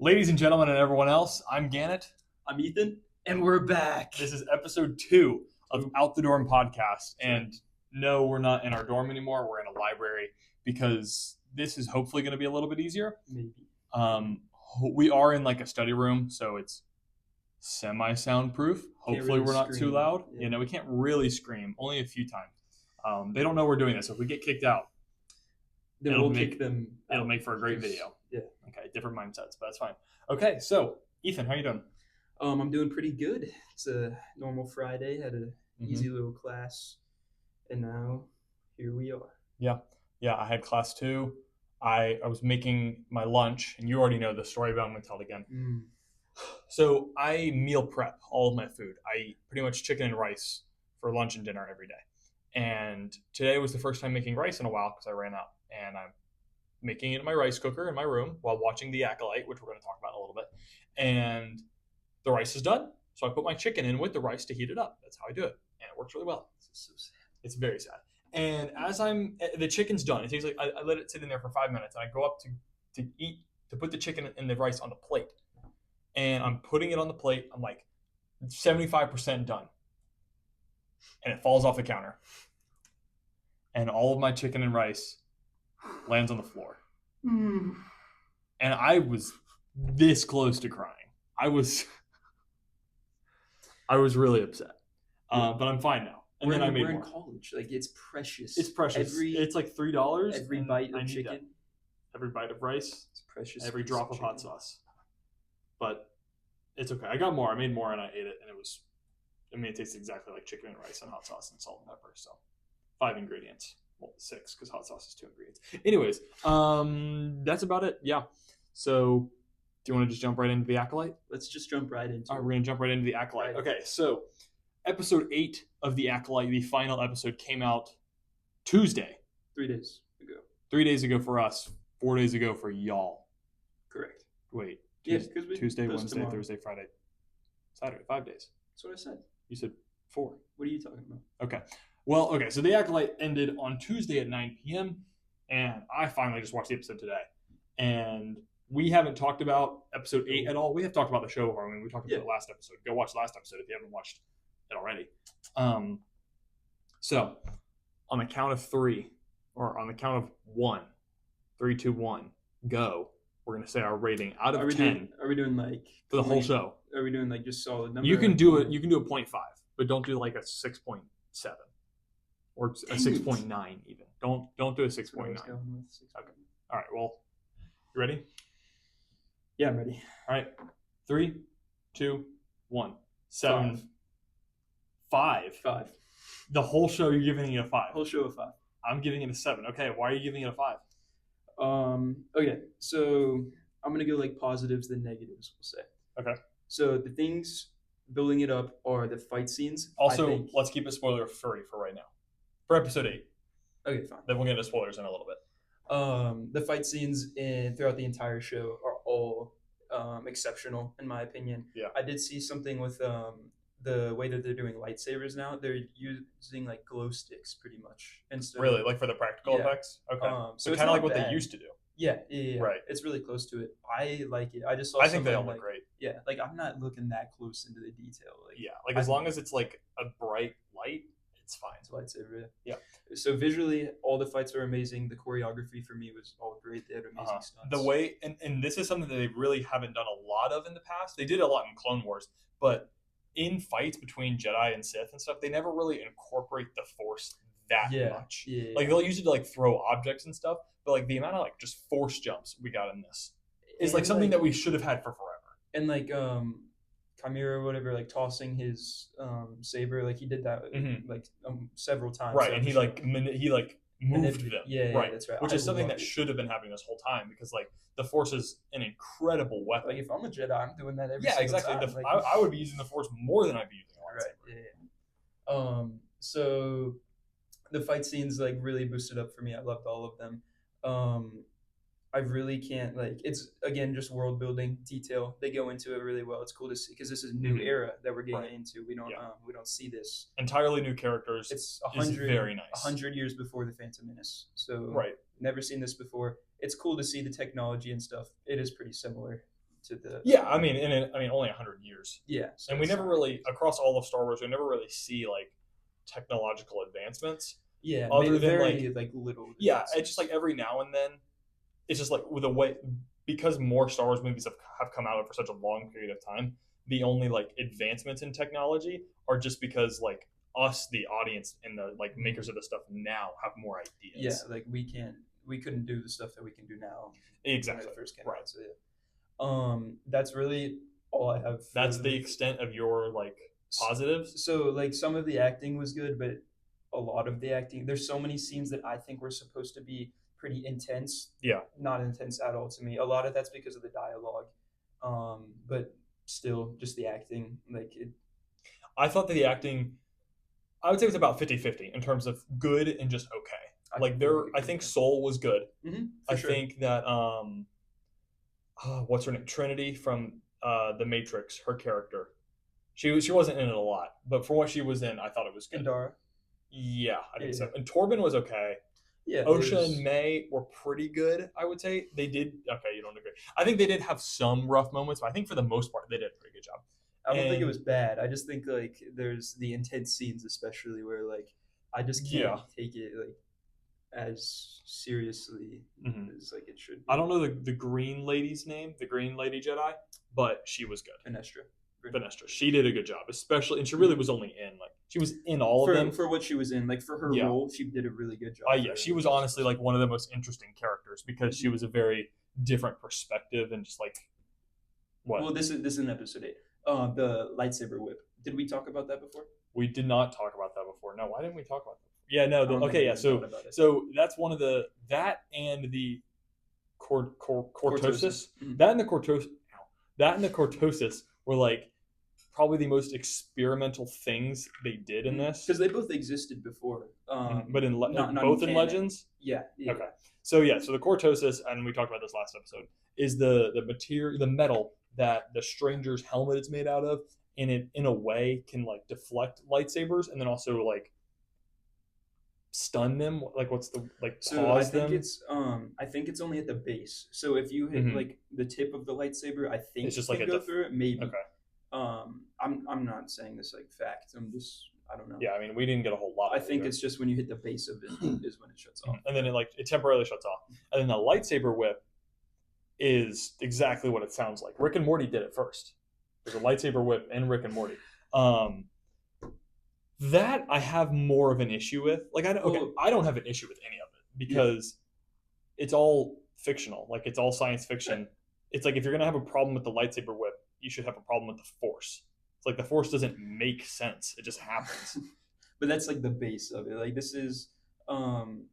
Ladies and gentlemen and everyone else, I'm Gannett. I'm Ethan, and we're back. This is episode 2 of Out the Dorm podcast. And no, we're not in our dorm anymore. We're in a library because this is hopefully going to be a little bit easier. Maybe. We are in like a study room, so it's semi-soundproof. Hopefully we're not too loud. Yeah. We can't really scream, only a few times. They don't know we're doing this. So if we get kicked out, then we'll kick them out. It'll make for a great video. Yeah. Okay, different mindsets, but that's fine. Okay, so Ethan, how you doing? I'm doing pretty good. It's a normal Friday. Had an easy little class, and now here we are. Yeah, I had class 2. I was making my lunch, and you already know the story, but I'm going to tell it again. So I meal prep all of my food. I eat pretty much chicken and rice for lunch and dinner every day. And today was the first time making rice in a while because I ran out. And I'm making it in my rice cooker in my room while watching The Acolyte, which we're going to talk about in a little bit. And the rice is done. So I put my chicken in with the rice to heat it up. That's how I do it. And it works really well. This is so sad. It's very sad. And as the chicken's done, it takes like, I let it sit in there for 5 minutes. And I go up to put the chicken and the rice on the plate. And I'm putting it on the plate. I'm like 75% done. And it falls off the counter. And all of my chicken and rice lands on the floor. And I was this close to crying. I was really upset. But I'm fine now. And then I made we're more. In college. Like, it's precious. It's precious. It's like $3. Every bite of chicken. Every bite of rice. It's precious. Every drop of hot sauce. But it's okay. I got more. I made more and I ate it. And it tastes exactly like chicken and rice and hot sauce and salt and pepper. So 5 ingredients. Well, 6 because hot sauce is 2 ingredients. Anyways, that's about it. Yeah. So do you want to just jump right into The Acolyte? Let's just jump right into it. All right, we're going to jump right into The Acolyte. Right. Okay, so episode 8 of The Acolyte, the final episode, came out Tuesday. 3 days ago. 3 days ago for us. 4 days ago for y'all. Correct. Wait. Tuesday, Wednesday, tomorrow. Thursday, Friday, Saturday. 5 days. That's what I said. You said 4. What are you talking about? Okay. Well, okay, so The Acolyte ended on Tuesday at 9 p.m., and I finally just watched the episode today. And we haven't talked about episode 8 at all. We have talked about the show. We talked about it last episode. Go watch the last episode if you haven't watched it already. So, on the count of 3, or on the count of 1, 3, 2, 1, go. We're going to say our rating out of 10. Are we doing like... For the whole show. Are we doing like just solid number? You can do it. You can do a 0.5, but don't do like a 6.7 or a 6.9 even. Don't do a 6.9. Okay. All right. Well, you ready? Yeah, I'm ready. All right. 3, 2, 1. 7. 5. The whole show you're giving it a 5. Whole show a 5. I'm giving it a 7. Okay. Why are you giving it a 5? Okay. So I'm gonna go like positives then negatives. We'll say. Okay. So the things building it up are the fight scenes. Also, let's keep it spoiler free for right now. For episode 8. Okay, fine. Then we'll get into spoilers in a little bit. The fight scenes throughout the entire show are all exceptional in my opinion. Yeah. I did see something with the way that they're doing lightsabers now. They're using like glow sticks pretty much instead. Really, like for the practical effects. Okay. So kind of like what they used to do. Yeah. Right. It's really close to it. I like it. I just saw. I think they all look great. Yeah, like I'm not looking that close into the detail. Like, as long as it's like a bright light, it's fine. It's lightsaber. Yeah. So visually, all the fights are amazing. The choreography for me was all great. They had amazing stunts. The way, and this is something that they really haven't done a lot of in the past. They did a lot in Clone Wars, but in fights between Jedi and Sith and stuff, they never really incorporate the Force that much. Yeah. Like they'll use it to like throw objects and stuff, but like the amount of like just Force jumps we got in this is like something that we should have had for forever. And like Chimera or whatever, like tossing his saber, like he did that like several times. Right, and he moved them. Yeah, right. That's right. Which is something that should have been happening this whole time because like the Force is an incredible weapon. Like if I'm a Jedi, I'm doing that every single time. I would be using the Force more than I'd be using a lightsaber. Right. Yeah. So the fight scenes like really boosted up for me. I loved all of them. I really can't it's again just world building detail. They go into it really well. It's cool to see because this is a new era that we're getting into. We don't see this entirely new characters. It's very nice. 100 years before the Phantom Menace. So never seen this before. It's cool to see the technology and stuff. It is pretty similar. to the Yeah, I mean, only 100 years, yeah. So and we it's never not really across all of Star Wars, we never really see like technological advancements, yeah, other than like very like little yeah, it's just like advancements. every now and then, it's just like with a way because more Star Wars movies have come out over such a long period of time. The only like advancements in technology are just because like us, the audience, and the like makers of the stuff now have more Yeah, ideas. like we couldn't do the stuff that we can do now when Exactly. it first came Right. out. So yeah. That's really all I have for That's the the movie. extent of your like positives. So like some of the acting was good, but a lot of the acting, there's so many scenes that I think were supposed to be pretty intense, Yeah. not intense at all to me. A lot of that's because of the dialogue, but still just the acting, like it. I thought that the acting, I would say it was about 50-50 in terms of good and just okay. I Like completely I agree. think Yeah. Soul was good. For I sure. think that what's her name? Trinity from The Matrix, her character. She wasn't in it a lot, but for what she was in, I thought it was good. Indara. Yeah, I Yeah, think yeah, so. And Torben was okay. yeah. It OSHA and was. May were pretty good, I would say. They did okay, you don't agree. I think they did have some rough moments, but I think for the most part they did a pretty good job. I don't think it And was bad. I just think like there's the intense scenes, especially where like I just can't yeah. take it like as seriously Hmm. as like it should I be. don't know the green lady's name, the green lady Jedi, but she was good. Finestra. Vanestra. She did a good job, especially, and she really Mm-hmm. was only in like she was in all of them. For what she was in, like for her Yeah, role, she did a really good job yeah, for she what was she was honestly supposed to like one of the most interesting characters because do. she was a very different perspective and just like what Well, this is in episode 8. The lightsaber whip. Did we talk about that before? we did not talk about that before. No, why didn't we talk about that? Yeah, no. I don't think Okay, we yeah. even thought about it. So that's one of the that and the Cortosis. cortosis. Mm-hmm. That and the cortosis. That and the cortosis were like probably the most experimental things they did in this. Because they both existed before, But in not in both in canon. Legends. Yeah, yeah, Okay. So yeah, so the cortosis, and we talked about this last episode, is the material, the metal that the stranger's helmet is made out of, and it in a way can like deflect lightsabers, and then also like stun them. Like what's the like So I pause think them? it's only at the base. So if you hit Mm-hmm. like the tip of the lightsaber, I It's think just it like can a go through it. Maybe. okay. I'm not saying this like fact. I don't know. Yeah, I mean we didn't get a whole lot I of it think either. it's just when you hit the base of it is when it shuts off. And then it temporarily shuts off, and then the lightsaber whip is exactly what it sounds like. Rick and Morty did it first. There's a lightsaber whip in Rick and Morty. Um, that I have more of an issue with. Like I don't have an issue with any of it Yeah. because it's all fictional. Like it's all science fiction. It's like if you're gonna have a problem with the lightsaber whip, you should have a problem with the Force. It's like the Force doesn't make sense. It just happens. But that's like the base of it. Like this is um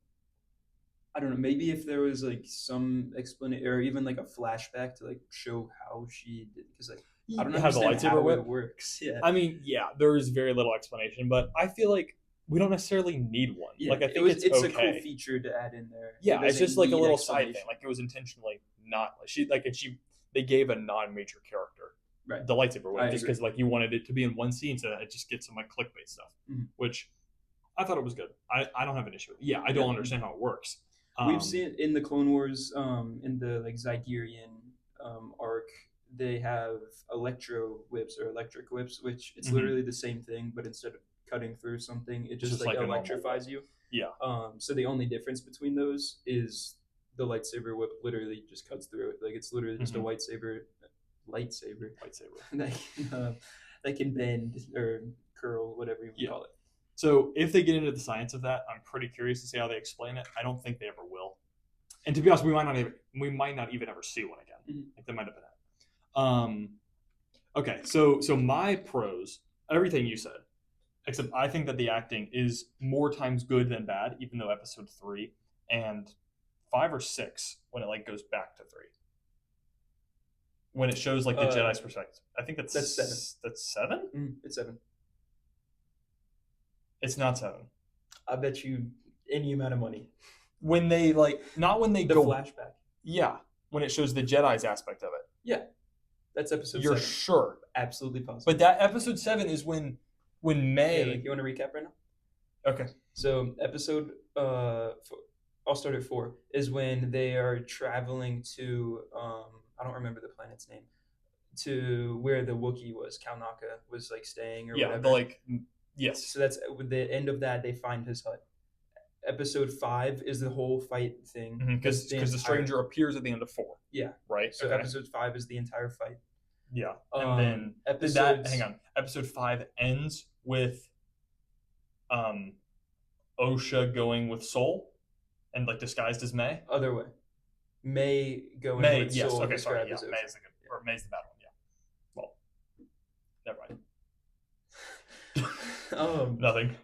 I don't know, maybe if there was like some explanation or even like a flashback to like show how she did because like I don't Have the understand lightsaber how it whip. works. Yeah. I mean, yeah, there is very little explanation, but I feel like we don't necessarily need one. Yeah. Like I think it's It's a cool okay. feature to add in there. It Yeah, it's doesn't just like a need little side thing. explanation. Like it was intentionally not she like and she they gave a non-major character Right. the lightsaber I whip just agree. because like you wanted it to be in one scene so that it just gets some like clickbait stuff, Mhm. which I thought it was good. I don't have an issue with it. Yeah, I Yeah. don't understand how it works. We've seen in the Clone Wars, in the like Zygerian arc, they have electro whips or electric whips, which it's Mhm. literally the same thing, but instead of cutting through something, it It's just just like like a normal electrifies you. yeah. So the only difference between those is the lightsaber whip literally just cuts through it. Like it's literally just a Mhm. lightsaber Lightsaber. that can bend or curl, whatever you want to Yeah. call it. So if they get into the science of that, I'm pretty curious to see how they explain it. I don't think they ever will. And to be honest, we might not even ever see one again. Mhm. Like they might have been at. Okay, so my pros, everything you said, except I think that the acting is more times good than bad, even though episode 3 and 5 or 6 when it like goes back to 3. When it shows like the Jedi's perspective. I think that's 7. That's 7? It's 7. It's not 7. I bet you any amount of money. When they like not when they The go flashback. yeah, when it shows the Jedi's aspect of it. Yeah, that's episode You're 7. sure. Absolutely positive. But that episode 7 is when May Yeah, like, you want to recap right now? Okay. So episode I'll start at 4 is when they are traveling to I don't remember the planet's name, to where the Wookiee was, Kalnaka was like staying or Yeah, whatever. the like yes. So that's with the end of that. They find his hut. Episode 5 is the whole fight thing. Because the stranger appears at the end of 4. Yeah. Right. So episode 5 is the entire fight. Yeah, and then hang on. Episode 5 ends with Osha going with Soul and like disguised as May. Other way. May going May, with yes. Soul. Okay, sorry. Yeah, Osha. May's the good, or May's the bad one. Yeah. Well, never mind. Nothing.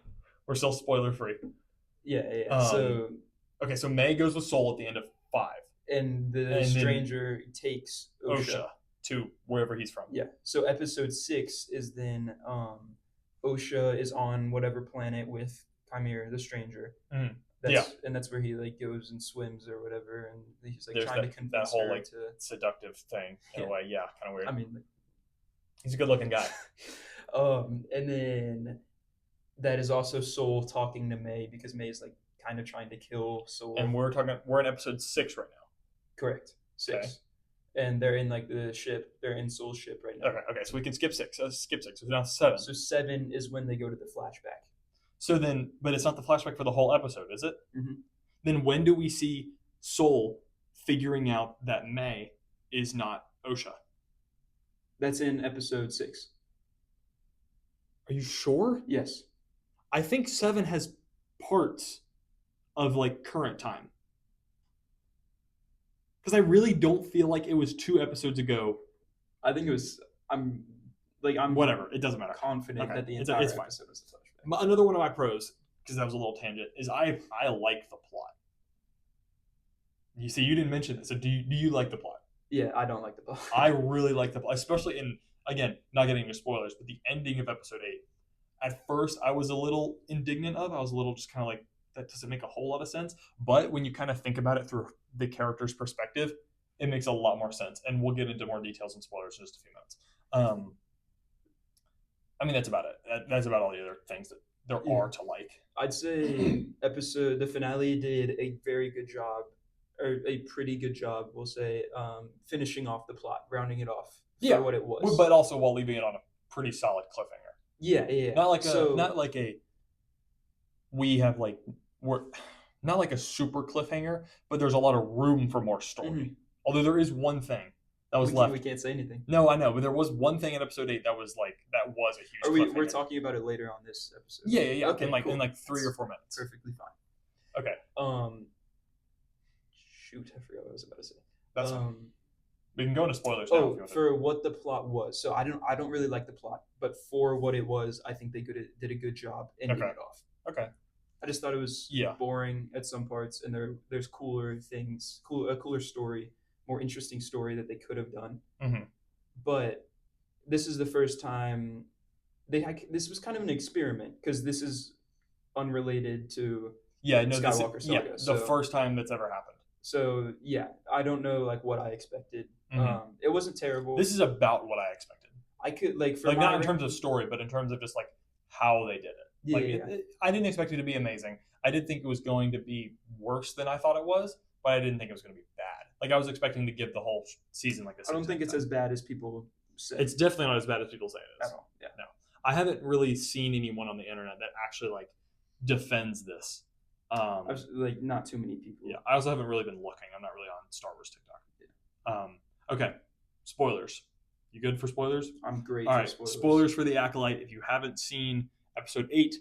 We're still spoiler free. Yeah. So okay, so May goes with Soul at the end of 5, and the stranger takes Osha to wherever he's from. Yeah. So episode 6 is then Osha is on whatever planet with Chimera, the stranger. Mm. And that's where he like goes and swims or whatever, and he's like trying to convince that whole her like to seductive thing in a way. Yeah, kind of weird. I mean, like, he's a good-looking guy. And then that is also Soul talking to May because May is like kind of trying to kill Soul. And we're in episode 6 right now. Correct. 6. Okay. And they're in like the ship. They're in Soul's ship right now. Okay. So we can skip 6. Skip 6. So now 7. So 7 is when they go to the flashback. So then, but it's not the flashback for the whole episode, is it? Mm-hmm. Then when do we see Soul figuring out that May is not Osha? That's in episode 6. Are you sure? Yes. I think 7 has parts of like current time. Because I really don't feel like it was 2 episodes ago. I think it was. I'm whatever. It doesn't matter. Confident that the entire episode was a flashback. Another one of my pros, because that was a little tangent, is I like the plot. You see, you didn't mention this. So do you like the plot? Yeah, I don't like the plot. I really like the plot, especially in, again, not getting into spoilers, but the ending of episode 8. At first, I was a little indignant of. I was a little just kind of like, that doesn't make a whole lot of sense. But when you kind of think about it through the character's perspective, it makes a lot more sense. And we'll get into more details and spoilers in just a few minutes. I mean, that's about it. That's about all the other things that there are to like. I'd say the finale did a very good job, or a pretty good job, we'll say, finishing off the plot, rounding it off for what it was. But also while leaving it on a pretty solid cliffhanger. Yeah. Not like not like a super cliffhanger, but there's a lot of room for more story. Mm-hmm. Although there is one thing that was left. We can't say anything. No, I know, but there was one thing in episode 8 that was a huge cliffhanger. We're talking about it later on this episode. Yeah. Okay, in like 3 or 4 minutes. Perfectly fine. Okay. Shoot, I forgot what I was about to say. That's fine. We can go into spoilers now. For what the plot was. So I don't really like the plot, but for what it was, I think they did a good job ending it off. Okay. I just thought it was boring at some parts, and there's cooler things, a cooler story, more interesting story that they could have done. Mm-hmm. But this is the first time this was kind of an experiment, because this is unrelated to Skywalker Saga. Yeah, the first time that's ever happened. So yeah, I don't know like what I expected. Mm-hmm. It wasn't terrible. This is about what I expected. I could not in terms of story, but in terms of just like how they did it. I didn't expect it to be amazing. I did think it was going to be worse than I thought it was, but I didn't think it was going to be bad. Like I was expecting to give the whole season like this. I don't think it's as bad as people say. It's definitely not as bad as people say it is. At all. Yeah. No. I haven't really seen anyone on the internet that actually like defends this. Like not too many people. Yeah. I also haven't really been looking. I'm not really on Star Wars TikTok. Yeah. Okay. Spoilers. You good for spoilers? I'm great. All right. Spoilers for the Acolyte. If you haven't seen episode 8,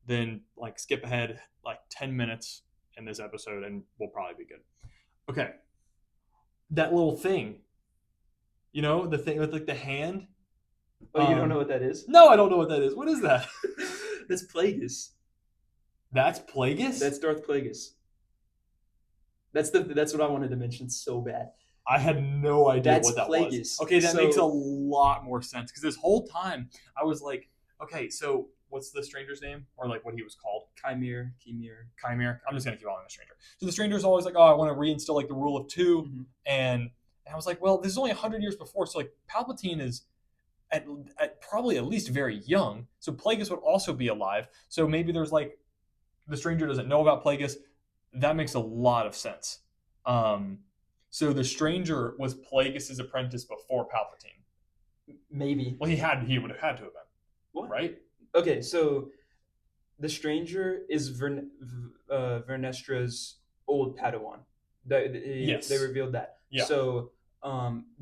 then like skip ahead like 10 minutes in this episode and we'll probably be good. Okay. That little thing, the thing with like the hand. Oh, you don't know what that is? No, I don't know what that is. What is that? That's Plagueis. That's Plagueis? That's Darth Plagueis. That's what I wanted to mention so bad. I had no idea what that was. Okay, that makes a lot more sense, because this whole time I was like, okay, so what's the stranger's name, or like what he was called? Chimera. I'm just gonna keep calling him the stranger. So the stranger's always like, oh, I want to reinstill like the rule of 2, mm-hmm. and I was like, well, this is only 100 years before, so like Palpatine is at probably at least very young, so Plagueis would also be alive. So maybe there's like the stranger doesn't know about Plagueis. That makes a lot of sense. So the stranger was Plagueis' apprentice before Palpatine. Maybe. Well, he would have had to have been, What? right? Okay, so the stranger is Vernestra's old Padawan. They Yes. revealed that. Yeah. So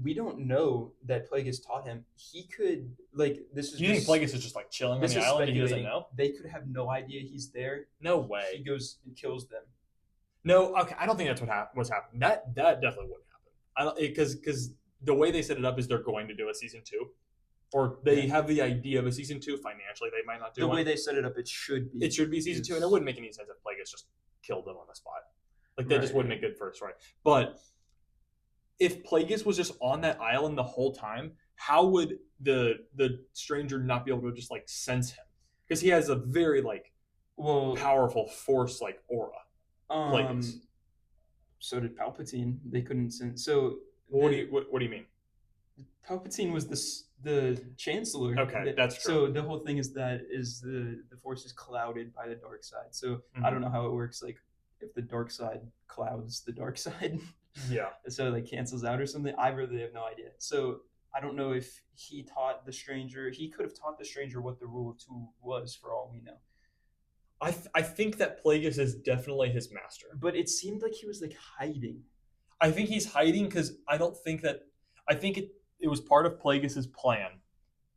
we don't know that Plagueis taught him. He could like Do you think Plagueis is just like chilling on this the is island and he doesn't speculating. know? They could have no idea he's there. No He way. goes and kills them. No. Okay. I don't think that's what's happening. That definitely wouldn't happen. I don't because the way they set it up is they're going to do a season two, or they Yeah. have the idea of a season two. Financially, they might not do The one. way they set it up, it should be. It should be season two, and it wouldn't make any sense if Plagueis just killed them on the spot. Like that just wouldn't make good for a story. But if Plagueis was just on that island the whole time, how would the stranger not be able to just like sense him? Because he has a very like powerful force like aura. Plagueis. So did Palpatine. They couldn't sense. So what do you mean? Palpatine was the Chancellor. Okay, that's true. So the whole thing is that the Force is clouded by the dark side. So I don't know how it works. Like if the dark side clouds the dark side, yeah. So it like cancels out or something. I really have no idea. So I don't know if he taught the stranger. He could have taught the stranger what the rule of two was, for all we know. I think that Plagueis is definitely his master. But it seemed like he was like hiding. I think he's hiding because I don't think that. I think it was part of Plagueis's plan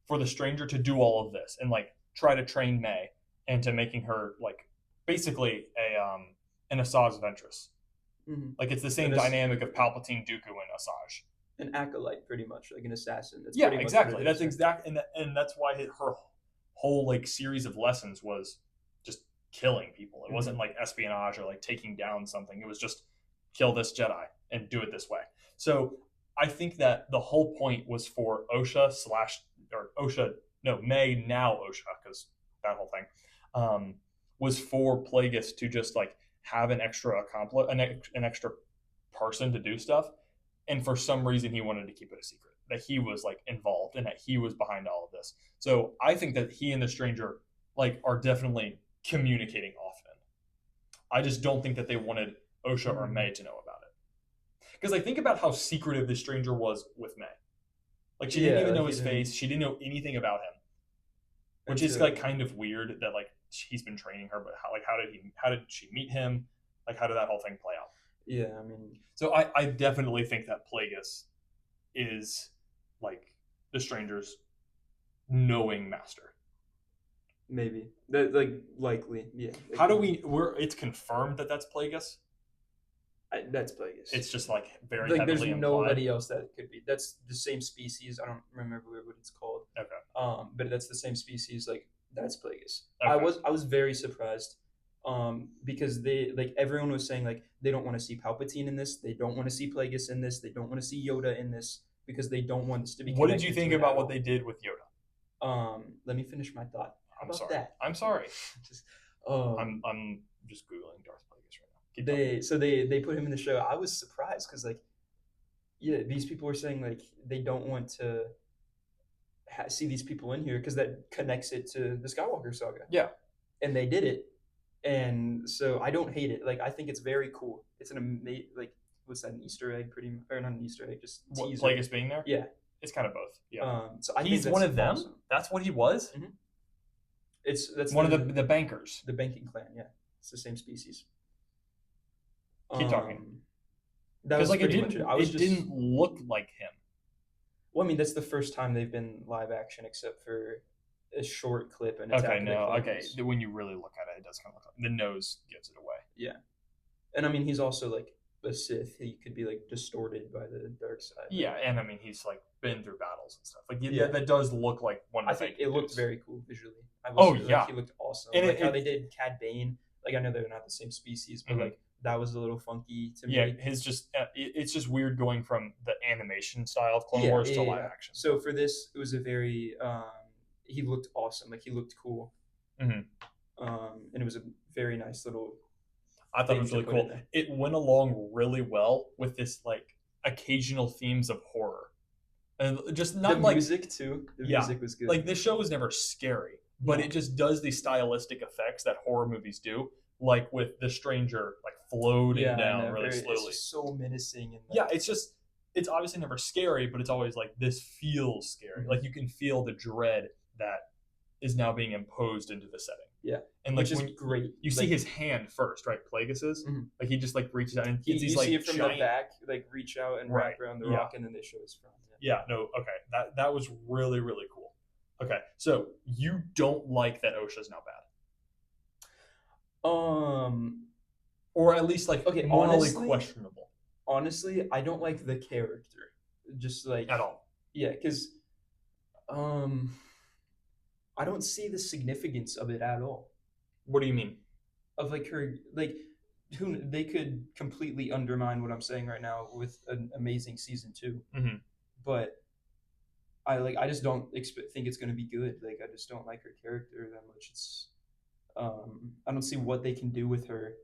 for the stranger to do all of this and like try to train May into making her like basically an Asajj Ventress. Mm-hmm. Like it's the same dynamic of Palpatine, Dooku, and Asajj. An acolyte, pretty much, like an assassin. That's exactly. That's exactly, and that's why her whole like series of lessons was just killing people. It wasn't like espionage or like taking down something. It was just kill this Jedi and do it this way. So I think that the whole point was for May now Osha, because that whole thing was for Plagueis to just like have an extra an extra person to do stuff, and for some reason he wanted to keep it a secret that he was like involved and that he was behind all of this. So I think that he and the stranger like are definitely communicating often. I just don't think that they wanted Osha or May to know about it. Because like think about how secretive the stranger was with May. Like she didn't even know his face. She didn't know anything about him, which is like kind of weird that like he's been training her. But how did she meet him? Like how did that whole thing play out? Yeah, I mean, so I definitely think that Plagueis is like the stranger's knowing master. Maybe that like likely, yeah. How do it's confirmed that that's Plagueis? That's Plagueis. It's just like very like heavily there's implied. Nobody else that could be. That's the same species. I don't remember what it's called. Okay. But that's the same species. Like that's Plagueis. Okay. I was very surprised. Because they like everyone was saying like they don't want to see Palpatine in this. They don't want to see Plagueis in this. They don't want to see Yoda in this because they don't want this to be. What did you think about what they did with Yoda? Let me finish my thought. I'm sorry. That? I'm sorry. Just, I'm just googling Darth Plagueis right now. They put him in the show. I was surprised because like, yeah, these people were saying like they don't want to see these people in here because that connects it to the Skywalker saga. Yeah, and they did it, and so I don't hate it. Like I think it's very cool. It's an amazing like what's that, an Easter egg? Pretty or not an Easter egg, just teaser. Plagueis being there. Yeah, it's kind of both. Yeah. So I he's think one of them. Awesome. That's what he was. Mm-hmm. That's one of the bankers. The banking clan, yeah. It's the same species. Keep talking. That was like it didn't look like him. Well, I mean, that's the first time they've been live action, except for a short clip and when you really look at it, it does kind of look like the nose gives it away. Yeah, and I mean, he's also like a Sith. He could be like distorted by the dark side. Yeah, and I mean, he's like been through battles and stuff. Like that does look like one. I think it looked very cool visually. He looked awesome. And like how they did Cad Bane. Like I know they're not the same species, but like that was a little funky to me. Yeah, it's just weird going from the animation style of Clone Wars to live action. So for this, it was a very he looked awesome. Like he looked cool. And it was a very nice little. I thought it was really cool. It went along really well with this like occasional themes of horror, and just not the like music too. The music was good. Like this show was never scary, but it just does these stylistic effects that horror movies do, like with the stranger like floating down really slowly. It's just so menacing. Yeah, it's just it's obviously never scary, but it's always like this feels scary. Mhm. Like you can feel the dread that is now being imposed into the setting. Yeah, And like which is when great. you see Like, his hand first, right? Plagueis's, mhm. like he just like reaches out and it's these You see like it from the giant. back, like reach out and Right. wrap around the Yeah. rock, and then they show his front. Yeah. No. Okay. That was really really cool. Okay. So you don't like that OSHA's now bad, Yeah. or at least like Okay. morally questionable Honestly, I don't like the character. Just like, at all. yeah, because um, I don't see the significance of it at all. What do you mean? Of like her, like, who they could completely undermine what I'm saying right now with an amazing season 2, Mm-hmm. but I just don't think it's going to be good. Like, I just don't like her character that much. I don't see what they can do with her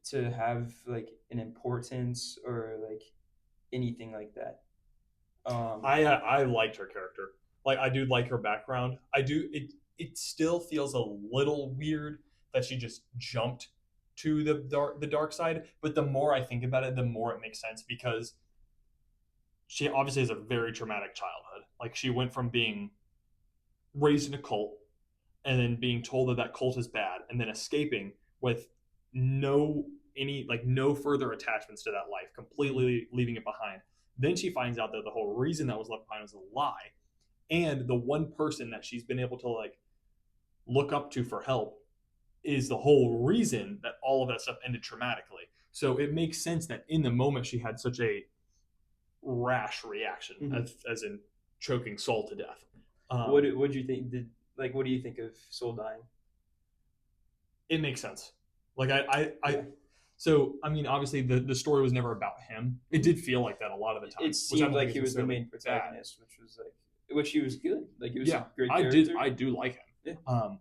to have like an importance or like anything like that. I liked her character. Like I do like her background. I do it still feels a little weird that she just jumped to the dark side, but the more I think about it, the more it makes sense because she obviously has a very traumatic childhood. Like she went from being raised in a cult and then being told that that cult is bad and then escaping with no no further attachments to that life, completely leaving it behind. Then she finds out that the whole reason that was left behind was a lie, and the one person that she's been able to like look up to for help is the whole reason that all of that stuff ended traumatically. So it makes sense that in the moment she had such a rash reaction, Mhm. as in choking Saul to death. What do you think? What do you think of Soul dying? It makes sense. Like I Yeah. so I mean, obviously the story was never about him. It did feel like that a lot of the time, It which I seemed don't like think he is was the necessarily main bad. protagonist, which he was good. Like, he was Yeah, a great character. I do like him. Yeah.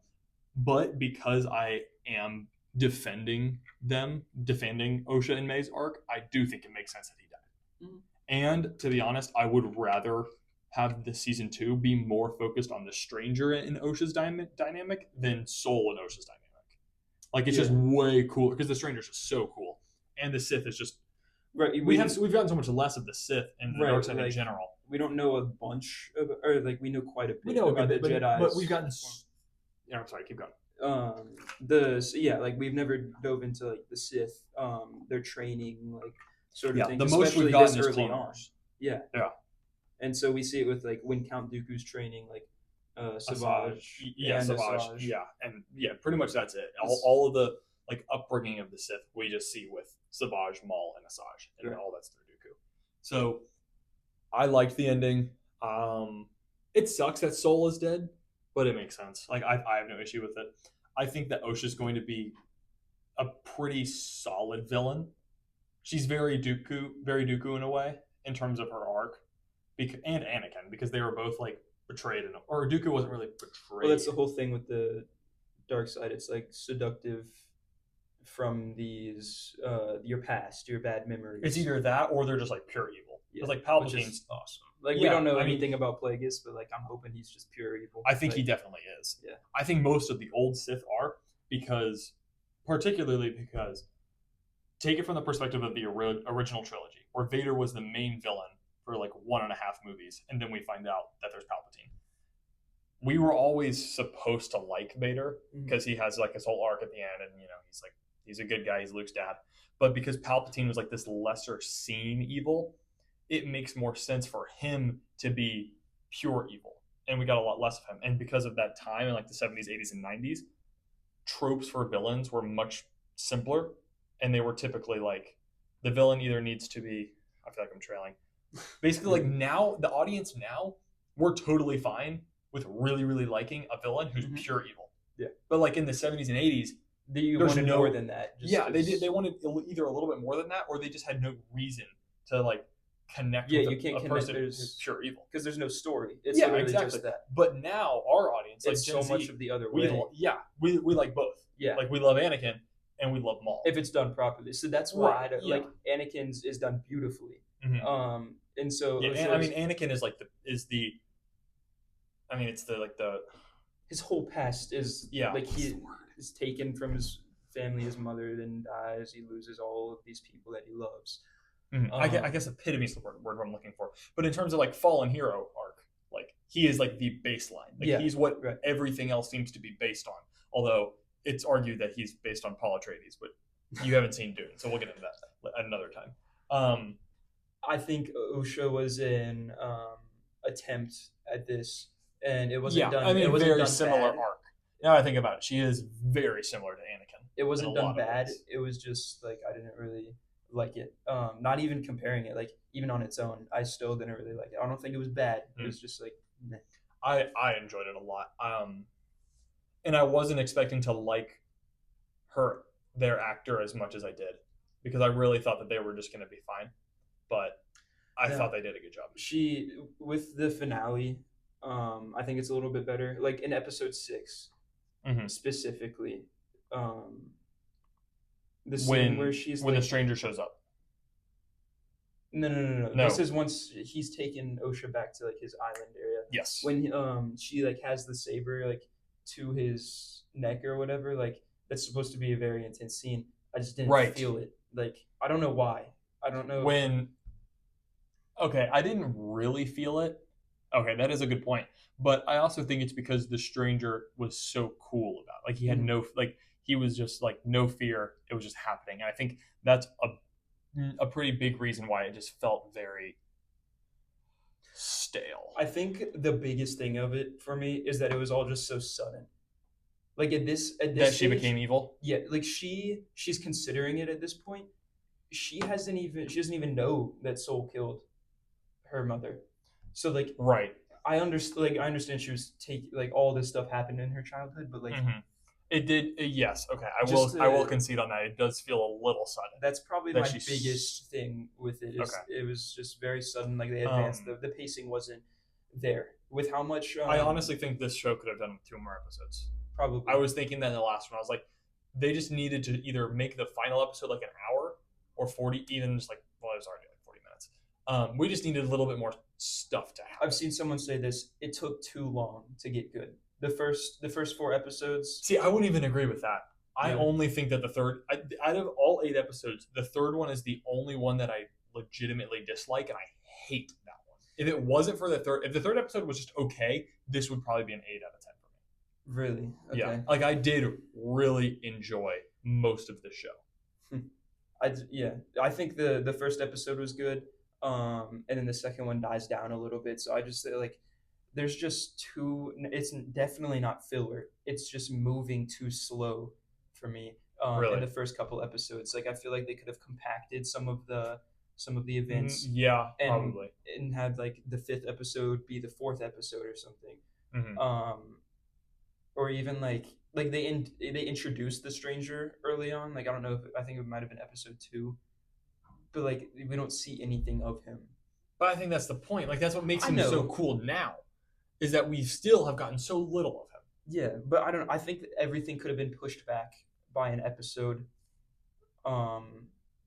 But because I am defending OSHA and May's arc, I do think it makes sense that he died. Mhm. And to be honest, I would rather have the season 2 be more focused on the stranger in OSHA's dynamic than Soul in OSHA's dynamic. Like it's just Yeah. way cooler because the stranger's just so cool, and the Sith is just Right. we've gotten so much less of the Sith and the Right, dark side in like, general. we don't know a bunch of, or like we know quite a bit We know a about good the bit, Jedi's. but we've gotten. Yeah, I'm sorry. Keep going. Yeah, like we've never dove into like the Sith, their training, like sort of Yeah, things. the most Especially we've gotten this is early Clone on. Wars. Yeah. Yeah. And so we see it with like when Count Dooku's training, like Savage, Yeah, and Savage. Asajj. Yeah, and yeah, pretty much that's it. It's- All of the like upbringing of the Sith we just see with Savage, Maul, and Asajj, and Right. all that's through Dooku. So I liked the ending. It sucks that Soul is dead, but it makes sense. Like I have no issue with it. I think that Osha's going to be a pretty solid villain. She's very Dooku in a way in terms of her arc, and Anakin because they were both like betrayed, or Dooku wasn't really betrayed. Well, that's the whole thing with the dark side. It's like seductive from these your past, your bad memories. It's either that or they're just like pure evil. Yeah, It's like which Palpatine's is awesome. Like, we Yeah, don't know I mean- anything about Plagueis, but like I'm hoping he's just pure evil. I think Like, he definitely is. Yeah. I think most of the old Sith are particularly because take it from the perspective of the original trilogy, where Vader was the main villain for like 1.5 movies, and then we find out that there's Palpatine. We were always supposed to like Vader because he has like his whole arc at the end, and he's a good guy. He's Luke's dad, but because Palpatine was like this lesser seen evil, it makes more sense for him to be pure evil, and we got a lot less of him. And because of that time in like the 70s, 80s, and 90s, tropes for villains were much simpler, and they were typically like the villain either needs to be. I feel like I'm trailing. Basically, like now, the audience now, we're totally fine with really, really liking a villain who's pure evil. Yeah. But like in the 70s and 80s, You there's wanted no- more than that. they wanted either a little bit more than that, or they just had no reason to like connect Yeah, with you can't a connect. person who's pure evil. Because there's no story. It's Yeah, literally exactly. just that. But now our audience, like It's Gen so much Z, of the other we way. we like both. Yeah. Like we love Anakin and we love Maul. If it's done properly. So that's why Right, yeah. like Anakin's is done beautifully. Mhm. And so Yeah, I mean, Anakin is like it's the his whole past is Yeah, like what's he the word? is taken from his family, his mother then dies, he loses all of these people that he loves. I guess epitome is the word I'm looking for. But in terms of like fallen hero arc, like he is like the baseline. Like Yeah, he's what right. everything else seems to be based on. Although it's argued that he's based on Paul Atreides, but you haven't seen Dune, so we'll get into that at another time. Um, I think OSHA was an attempt at this, and it wasn't yeah, I done. It mean, wasn't very done similar bad. arc. Now I think about it, she is very similar to Anakin It in a wasn't done lot of bad. ways. It was just like I didn't really like it. Not even comparing it, like even on its own, I still didn't really like it. I don't think it was bad. It was just like, meh. I enjoyed it a lot. And I wasn't expecting to like her their actor as much as I did because I really thought that they were just going to be fine, but I Yeah. thought they did a good job. She with the finale, I think it's a little bit better. Like in episode 6 Mm-hmm. specifically, um, the scene where she's when the like, stranger shows up. no. No. This is once he's taken OSHA back to like his island area. Yes. When she like has the saber like to his neck or whatever, like that's supposed to be a very intense scene. I just didn't feel it. Like I don't know why. I don't know. When okay, I didn't really feel it. Okay, that is a good point. But I also think it's because the stranger was so cool about it. Like he had no like he was just like no fear. It was just happening. And I think that's a pretty big reason why it just felt very stale. I think the biggest thing of it for me is that it was all just so sudden. Like at this that stage, she became evil. Yeah, like she's considering it at this point. She doesn't even know that Soul killed her mother. So like right. I understand she was take like all this stuff happened in her childhood, but like it did. Yes, okay. I will concede on that. It does feel a little sudden. That's probably my biggest thing with it. Is it was just very sudden. Like they advanced the pacing wasn't there with how much. I honestly think this show could have done with 2 more episodes. Probably. I was thinking that in the last one. I was like, they just needed to either make the final episode like an hour or 40, even just like well, it was already like 40 minutes. We just needed a little bit more stuff to happen. I've seen someone say this. It took too long to get good. The first 4 episoades. See, I wouldn't even agree with that. I only think that the third, out of all 8 episodes, the third one is the only one that I legitimately dislike, and I hate that one. If it wasn't for if the third episode was just okay, this would probably be an 8 out of 10 for me. Really? Okay. Yeah. Like I did really enjoy most of the show. I think the first episode was good, and then the second one dies down a little bit. So I just like. There's just too. It's definitely not filler. It's just moving too slow for me. Really? In the first couple episodes, like I feel like they could have compacted some of the events. Yeah, probably. And had like the 5th episode be the 4th episode or something. Or even like they introduced the stranger early on. Like I don't know if I think it might have been episode 2, but like we don't see anything of him. But I think that's the point. Like that's what makes him so cool now. Is that we still have gotten so little of him. Yeah, but I think that everything could have been pushed back by an episode.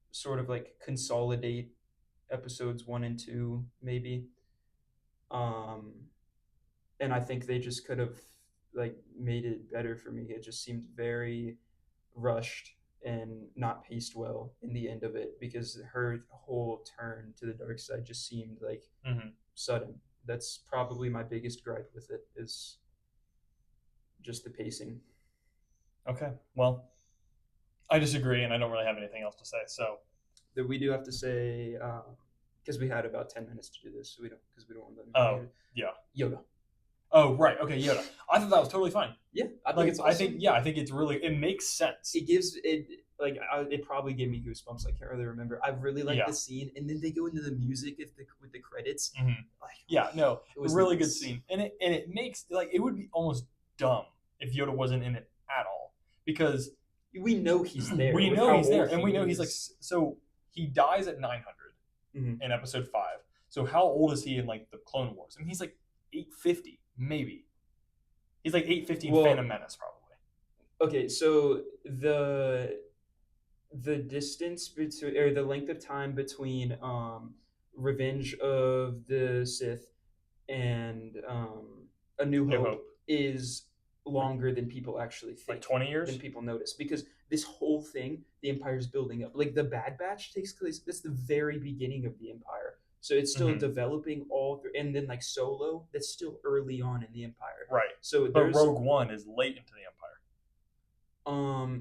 Sort of like consolidate episodes 1 and 2, maybe. And I think they just could have like made it better for me. It just seemed very rushed and not paced well in the end of it because her whole turn to the dark side just seemed like sudden. That's probably my biggest gripe with it is just the pacing. Okay, well, I disagree, and I don't really have anything else to say. So that we do have to say because we had about 10 minutes to do this, so we don't want them. Oh yeah, Yoda. Oh right, okay, Yoda. I thought that was totally fine. Yeah, I think it's. Awesome. I think it's really. It makes sense. It gives it. Like it probably gave me goosebumps. I can't really remember. I really like the scene, and then they go into the music with the credits. Like, no, it was a really good scene, and it makes like it would be almost dumb if Yoda wasn't in it at all because we know he's there. We know he's there, and we know he's like so he dies at 900 in episode 5. So how old is he in like the Clone Wars? I mean, he's like 850 maybe. He's like 850 in Phantom Menace probably. Okay, so the distance between or the length of time between Revenge of the Sith and A New Hope is longer than people actually think. Like 20 years? Than people notice. Because this whole thing, the Empire's building up. Like the Bad Batch takes place, that's the very beginning of the Empire. So it's still developing all through, and then like Solo, that's still early on in the Empire. Right. So but Rogue One is late into the Empire.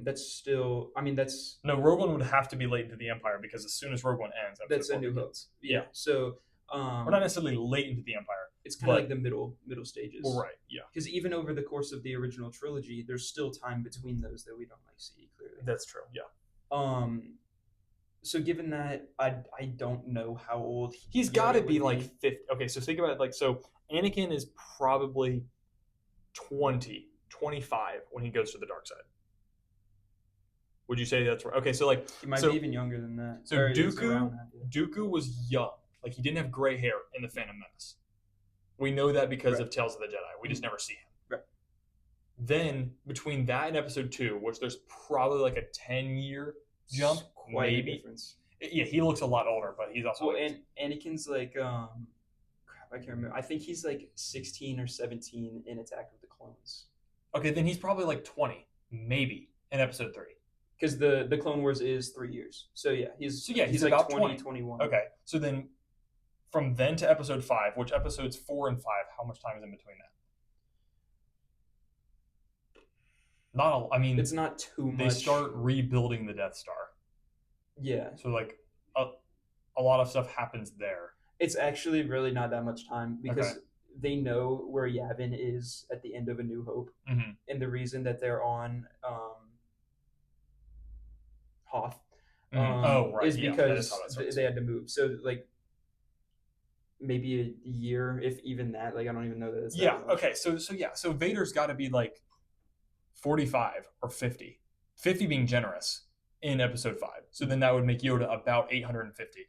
That's still. I mean, that's no. Rogue One would have to be late into the Empire because as soon as Rogue One ends, that's A New Hope. Yeah. So we're not necessarily late into the Empire. It's kind of like the middle stages. Well, right. Yeah. Because even over the course of the original trilogy, there's still time between those that we don't like see clearly. That's true. Yeah. So given that, I don't know how old he's got to be like 50. Okay, so think about it like so. Anakin is probably 20, 25 when he goes to the dark side. Would you say that's right? Okay, so like he might be even younger than that. So Dooku was young, like he didn't have gray hair in the Phantom Menace. We know that because of Tales of the Jedi. We just never see him. Right. Then between that and Episode 2, which there's probably like a 10-year jump, quite maybe. A difference. Yeah, he looks a lot older, but he's also. Well, and Anakin's like, crap, I can't remember. I think he's like 16 or 17 in Attack of the Clones. Okay, then he's probably like 20, maybe in Episode 3. Because the Clone Wars is 3 years, so yeah, he's like about 20, 21. Okay, so then from then to Episode 5, which Episodes 4 and 5, how much time is in between that? I mean, it's not too much. They start rebuilding the Death Star. Yeah. So like a lot of stuff happens there. It's actually really not that much time because they know where Yavin is at the end of A New Hope, and the reason that they're on Hoth is because they had to move. So like maybe a year, if even that. Like I don't even know that. It's that much. Okay. So Vader's got to be like 45 or 50. 50 being generous in Episode 5. So then that would make Yoda about 850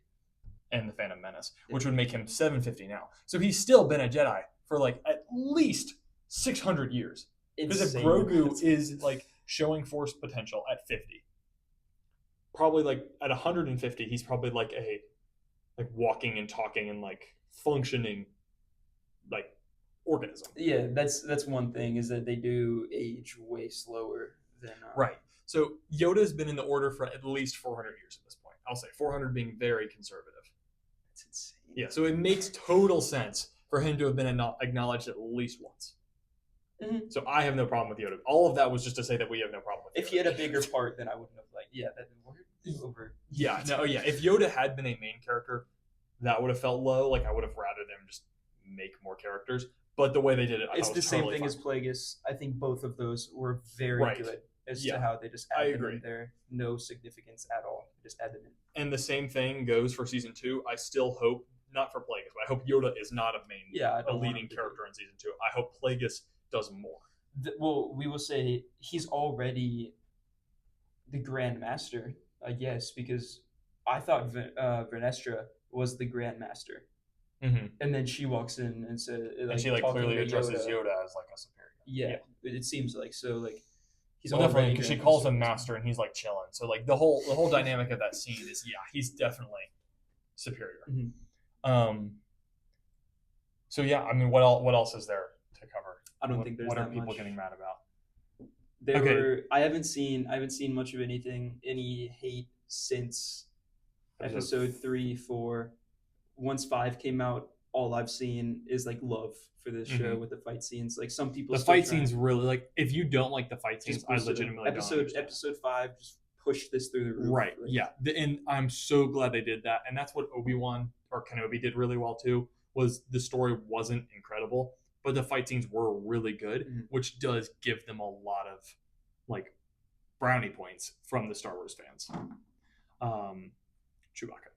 in The Phantom Menace, which would make him 750 now. So he's still been a Jedi for like at least 600 years. Because if Grogu is like showing Force potential at 50, probably like at 150, he's probably like a walking and talking and like functioning like organism. Yeah, that's one thing is that they do age way slower than right. So Yoda's been in the Order for at least 400 years at this point. I'll say 400 being very conservative. That's insane. Yeah, so it makes total sense for him to have been acknowledged at least once. So I have no problem with Yoda. All of that was just to say that we have no problem with Yoda. If he had a bigger part, then I wouldn't have that didn't work over. Yeah, no, yeah. If Yoda had been a main character, that would have felt low. Like I would have rather them just make more characters. But the way they did it, it's the same thing as Plagueis. I think both of those were very good as to how they just added them in there. No significance at all. Just added in. And the same thing goes for season 2. I still hope, not for Plagueis, but I hope Yoda is not a leading character in season 2. I hope Plagueis does more. Well, we will say he's already the Grand Master, I guess, because I thought Vernestra was the Grand Master. And then she walks in and says, and she like clearly addresses Yoda as like a superior. Yeah, it seems like so. Like he's definitely because she calls him master and he's like chilling. So like the whole dynamic of that scene is he's definitely superior. So yeah, I mean, what else is there to cover? I don't think there's what that are people much. Getting mad about? I haven't seen much of any hate since Episode 3, 4. Once 5 came out, all I've seen is like love for this show with the fight scenes. Like some people, the fight scenes really like. If you don't like the fight scenes, I legitimately Episode 5 just pushed this through the roof. Right? Like, yeah, and I'm so glad they did that. And that's what Obi-Wan or Kenobi did really well too. Was the story wasn't incredible, but the fight scenes were really good, which does give them a lot of like brownie points from the Star Wars fans. Chewbacca.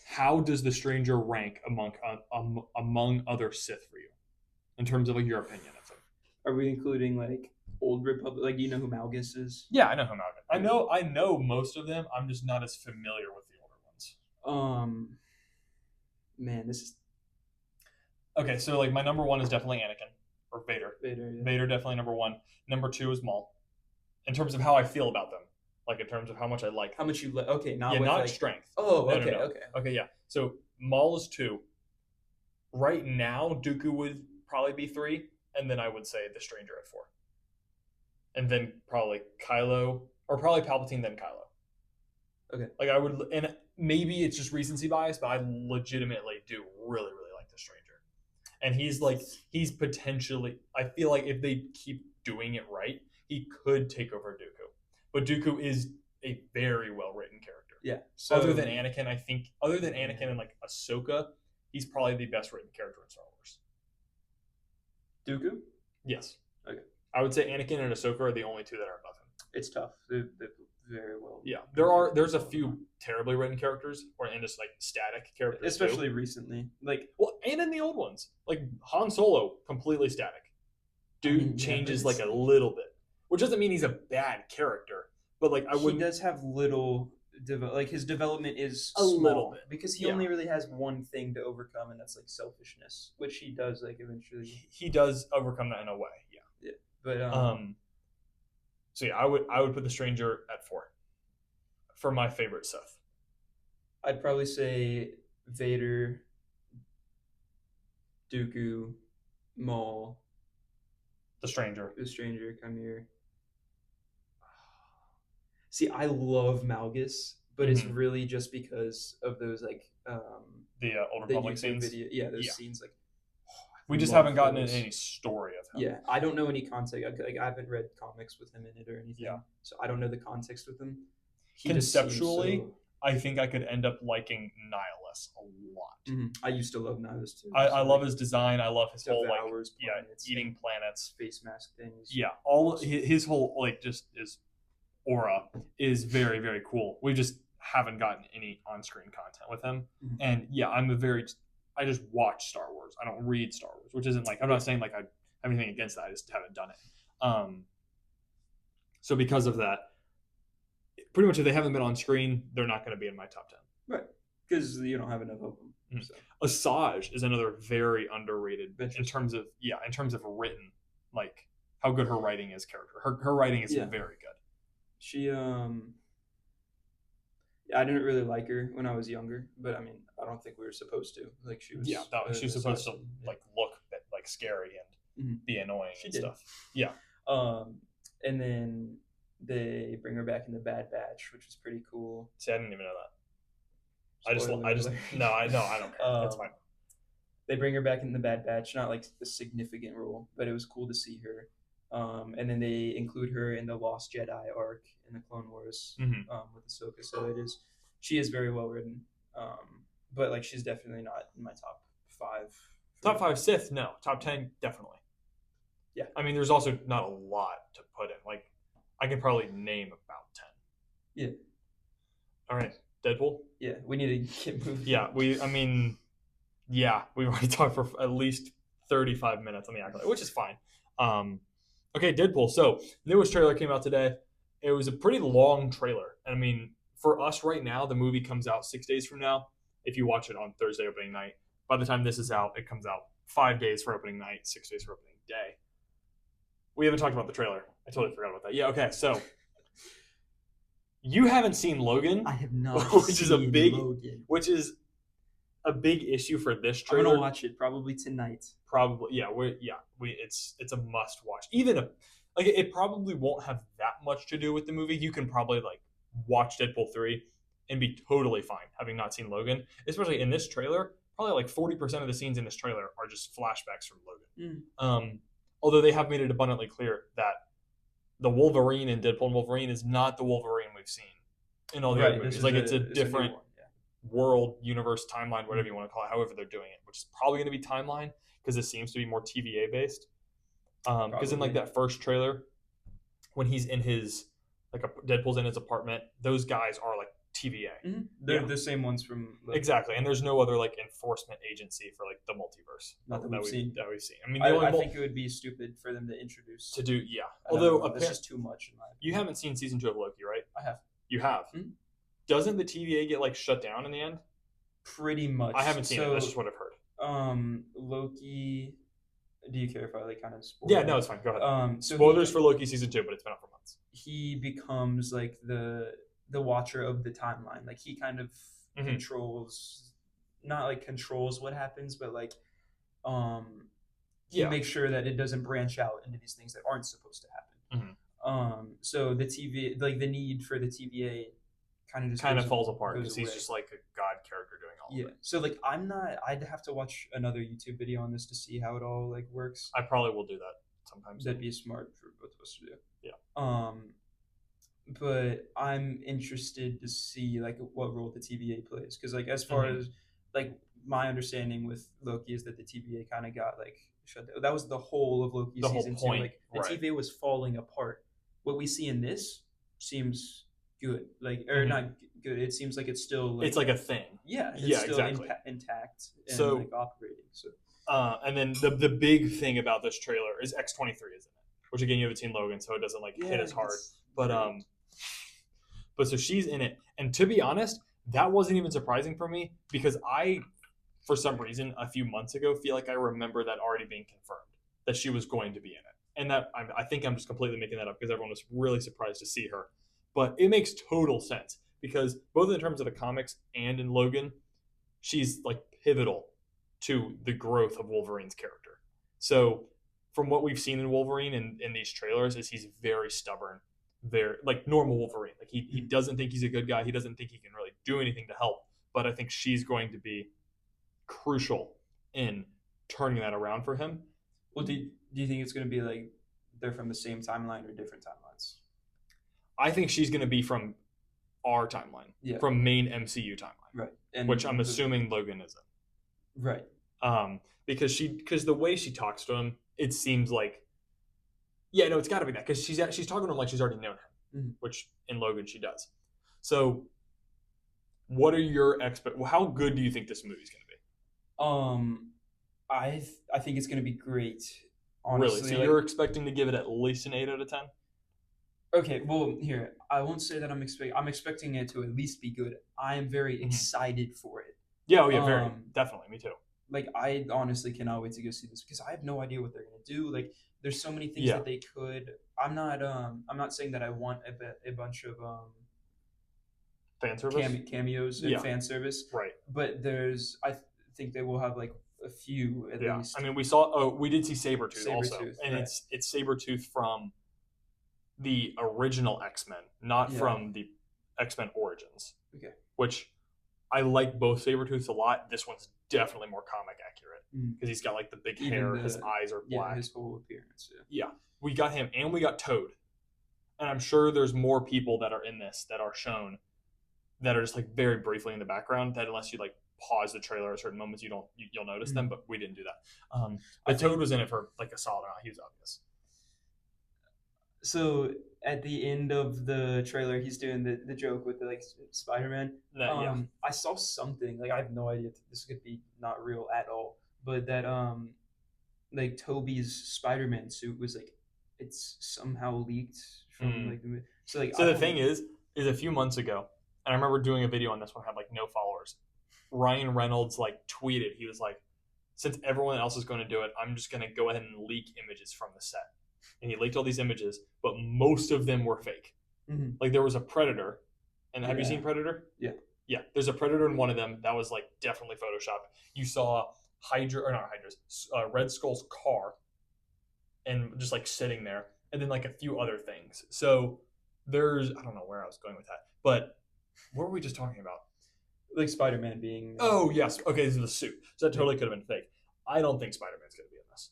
How does the Stranger rank among other Sith for you, in terms of like your opinion of them? Are we including like Old Republic? Like, do you know who Malgus is? Yeah, I know who Malgus. I know most of them. I'm just not as familiar with the older ones. Man, this is okay. So like my number 1 is definitely Anakin or Vader. Yeah. Vader definitely number 1. Number 2 is Maul. In terms of how I feel about them. Like in terms of how much I like. How much you like? Okay, not like, strength. Oh, no, okay, no. Okay, yeah. So Maul is 2. Right now, Dooku would probably be 3, and then I would say the Stranger at 4, and then probably Kylo, or probably Palpatine, then Kylo. Okay. Like I would, and maybe it's just recency bias, but I legitimately do really, really like the Stranger. And he's potentially. I feel like if they keep doing it right, he could take over Dooku. But Dooku is a very well written character. Yeah. So Other than Anakin, I think other than Anakin and like Ahsoka, he's probably the best written character in Star Wars. Dooku? Yes. Okay. I would say Anakin and Ahsoka are the only two that are above him. It's tough. They're very well. Yeah. There's a few terribly written characters and just like static characters. Especially recently. Like and in the old ones. Like Han Solo, completely static. Dude changes like a little bit. Which doesn't mean he's a bad character. But like I wouldn't. He does have little like his development is a little bit because he only really has one thing to overcome, and that's like selfishness, which he does like eventually. He does overcome that in a way, yeah. But so yeah, I would put the Stranger at 4 for my favorite Sith. I'd probably say Vader, Dooku, Maul, the Stranger, come here. See, I love Malgus, but it's really just because of those like the Old Republic scenes. Video. Yeah, those scenes like. We just haven't gotten into any story of him. Yeah, I don't know any context. Like I haven't read comics with him in it or anything. Yeah. So I don't know the context with him. Conceptually, I think I could end up liking Nihilus a lot. Mm-hmm. I used to love Nihilus too. I love his design. I love his whole eating planets, face mask things. Yeah, all his whole like just his aura is very, very cool. We just haven't gotten any on-screen content with him. Mm-hmm. And yeah, I just watch Star Wars. I don't read Star Wars, which isn't like, I'm not saying like I have anything against that. I just haven't done it. So because of that, pretty much if they haven't been on screen, they're not going to be in my top 10. Right. Because you don't have enough of them. Mm-hmm. So. Asajj is another very underrated in terms of written, like how good her writing is character. Her writing is very good. She I didn't really like her when I was younger, but I mean, I don't think we were supposed to. Like she was. Yeah, she was supposed to like look like scary and be annoying and stuff. Yeah. And then they bring her back in the Bad Batch, which is pretty cool. See, I didn't even know that. I don't care. That's fine. They bring her back in the Bad Batch, not like a significant role, but it was cool to see her. And then they include her in the Lost Jedi arc in the Clone Wars with Ahsoka. So she is very well written. But like she's definitely not in my top 5. Top 5 Sith, no. Top 10, definitely. Yeah. I mean, there's also not a lot to put in. Like, I can probably name about 10. Yeah. All right, Deadpool. Yeah, we need to get moving. Yeah, we've already talked for at least 35 minutes on the Acolyte, which is fine. Okay, Deadpool. So, newest trailer came out today. It was a pretty long trailer. And I mean, for us right now, the movie comes out 6 days from now. If you watch it on Thursday opening night, by the time this is out, it comes out 5 days for opening night, 6 days for opening day. We haven't talked about the trailer. I totally forgot about that. Yeah, okay. So, you haven't seen Logan. I have not. Which is a big issue for this trailer. I'm gonna watch it probably tonight. Probably, yeah. It's a must watch. Even if it probably won't have that much to do with the movie. You can probably like watch Deadpool 3 and be totally fine having not seen Logan. Especially in this trailer, probably like 40% of the scenes in this trailer are just flashbacks from Logan. Although they have made it abundantly clear that the Wolverine in Deadpool and Wolverine is not the Wolverine we've seen in all the other movies. Like it's a different world, universe, timeline, whatever you want to call it, however they're doing it, which is probably going to be timeline because it seems to be more TVA based. Because in like that first trailer, when he's in his Deadpool's in his apartment, those guys are like TVA. Mm-hmm. They're the same ones from exactly, and there's no other like enforcement agency for like the multiverse that we've seen. I mean, I think it would be stupid for them to introduce Although it's just too much. In my opinion. You haven't seen season 2 of Loki, right? I have. You have. Mm-hmm. Doesn't the TVA get like shut down in the end? Pretty much. I haven't seen it. That's just what I've heard. Loki. Do you care if I like kind of spoil? Yeah, no, it's fine. Go ahead. So spoilers for Loki season 2, but it's been out for months. He becomes like the watcher of the timeline. Like he kind of controls, not like controls what happens, but like, he Yeah. makes sure that it doesn't branch out into these things that aren't supposed to happen. Mm-hmm. So the TV, like the need for the TVA, kind of just Kind of falls apart goes because he's away. just like a god character doing all Yeah. of it. So like I'm not. I'd have to watch another YouTube video on this to see how it all like works. I probably will do that sometimes. That'd be smart for both of us to do. Yeah. But I'm interested to see like what role the TVA plays because like as far as like my understanding with Loki is that the TVA kind of got like shut down. That was the whole of Loki The whole season point, two. Like the right. TVA was falling apart. What we see in this seems good, like or not good. It seems like it's still like, it's like a thing. Yeah, it's Yeah, still exactly. intact and So- like operating. So And then the big thing about this trailer is X-23 is in it, which again you haven't seen Logan, so it doesn't like hit as hard. But so she's in it, and to be honest, that wasn't even surprising for me because I, for some reason, a few months ago, feel like I remember that already being confirmed that she was going to be in it, and that I think I'm just completely making that up because everyone was really surprised to see her. But it makes total sense because both in terms of the comics and in Logan, she's like pivotal to the growth of Wolverine's character. So from what we've seen in Wolverine in these trailers is he's very stubborn, very like normal Wolverine. Like he doesn't think he's a good guy. He doesn't think he can really do anything to help. But I think she's going to be crucial in turning that around for him. well, do you think it's going to be like they're from the same timeline or different timelines? I think she's going to be from our timeline, from main MCU timeline, right? And which I'm assuming Logan isn't, right? Because the way she talks to him, it seems like, yeah, no, it's got to be that because she's talking to him like she's already known him, which in Logan she does. So, what are your how good do you think this movie's going to be? I think it's going to be great. Honestly, really? So you're expecting to give it at least an 8 out of 10? Okay, well, here I won't say that I'm expecting it to at least be good. I am very excited for it. Yeah, very definitely. Me too. Like I honestly cannot wait to go see this because I have no idea what they're gonna do. Like there's so many things that they could. I'm not saying that I want a bunch of fan service cameos and fan service, right? But I think they will have like a few at least. I mean, we did see Sabretooth also, and right. it's Sabretooth from the original X-Men, not from the X-Men Origins. Okay. Which I like both Sabretooths a lot. This one's definitely more comic accurate because he's got like the big hair, his eyes are black. Yeah, his whole appearance. Yeah, we got him and we got Toad. And I'm sure there's more people that are in this that are shown that are just like very briefly in the background that unless you like pause the trailer at certain moments you'll notice them, but we didn't do that. But Toad was in it for like a solid amount. He was obvious. So at the end of the trailer, he's doing the joke with the like Spider-Man. I saw something like I have no idea if this could be not real at all, but that like Toby's Spider-Man suit was like it's somehow leaked from like so the thing is a few months ago, and I remember doing a video on this one had like no followers. Ryan Reynolds like tweeted, he was like, since everyone else is going to do it, I'm just going to go ahead and leak images from the set. And he leaked all these images, but most of them were fake. Like there was a Predator, and have you seen Predator? Yeah. There's a Predator in one of them that was like definitely photoshopped. You saw Red Skull's car, and just like sitting there, and then like a few other things. So I don't know where I was going with that, but what were we just talking about? Like Spider-Man being. Oh yes, okay, this is the suit. So that totally could have been fake. I don't think Spider-Man's going to be in this.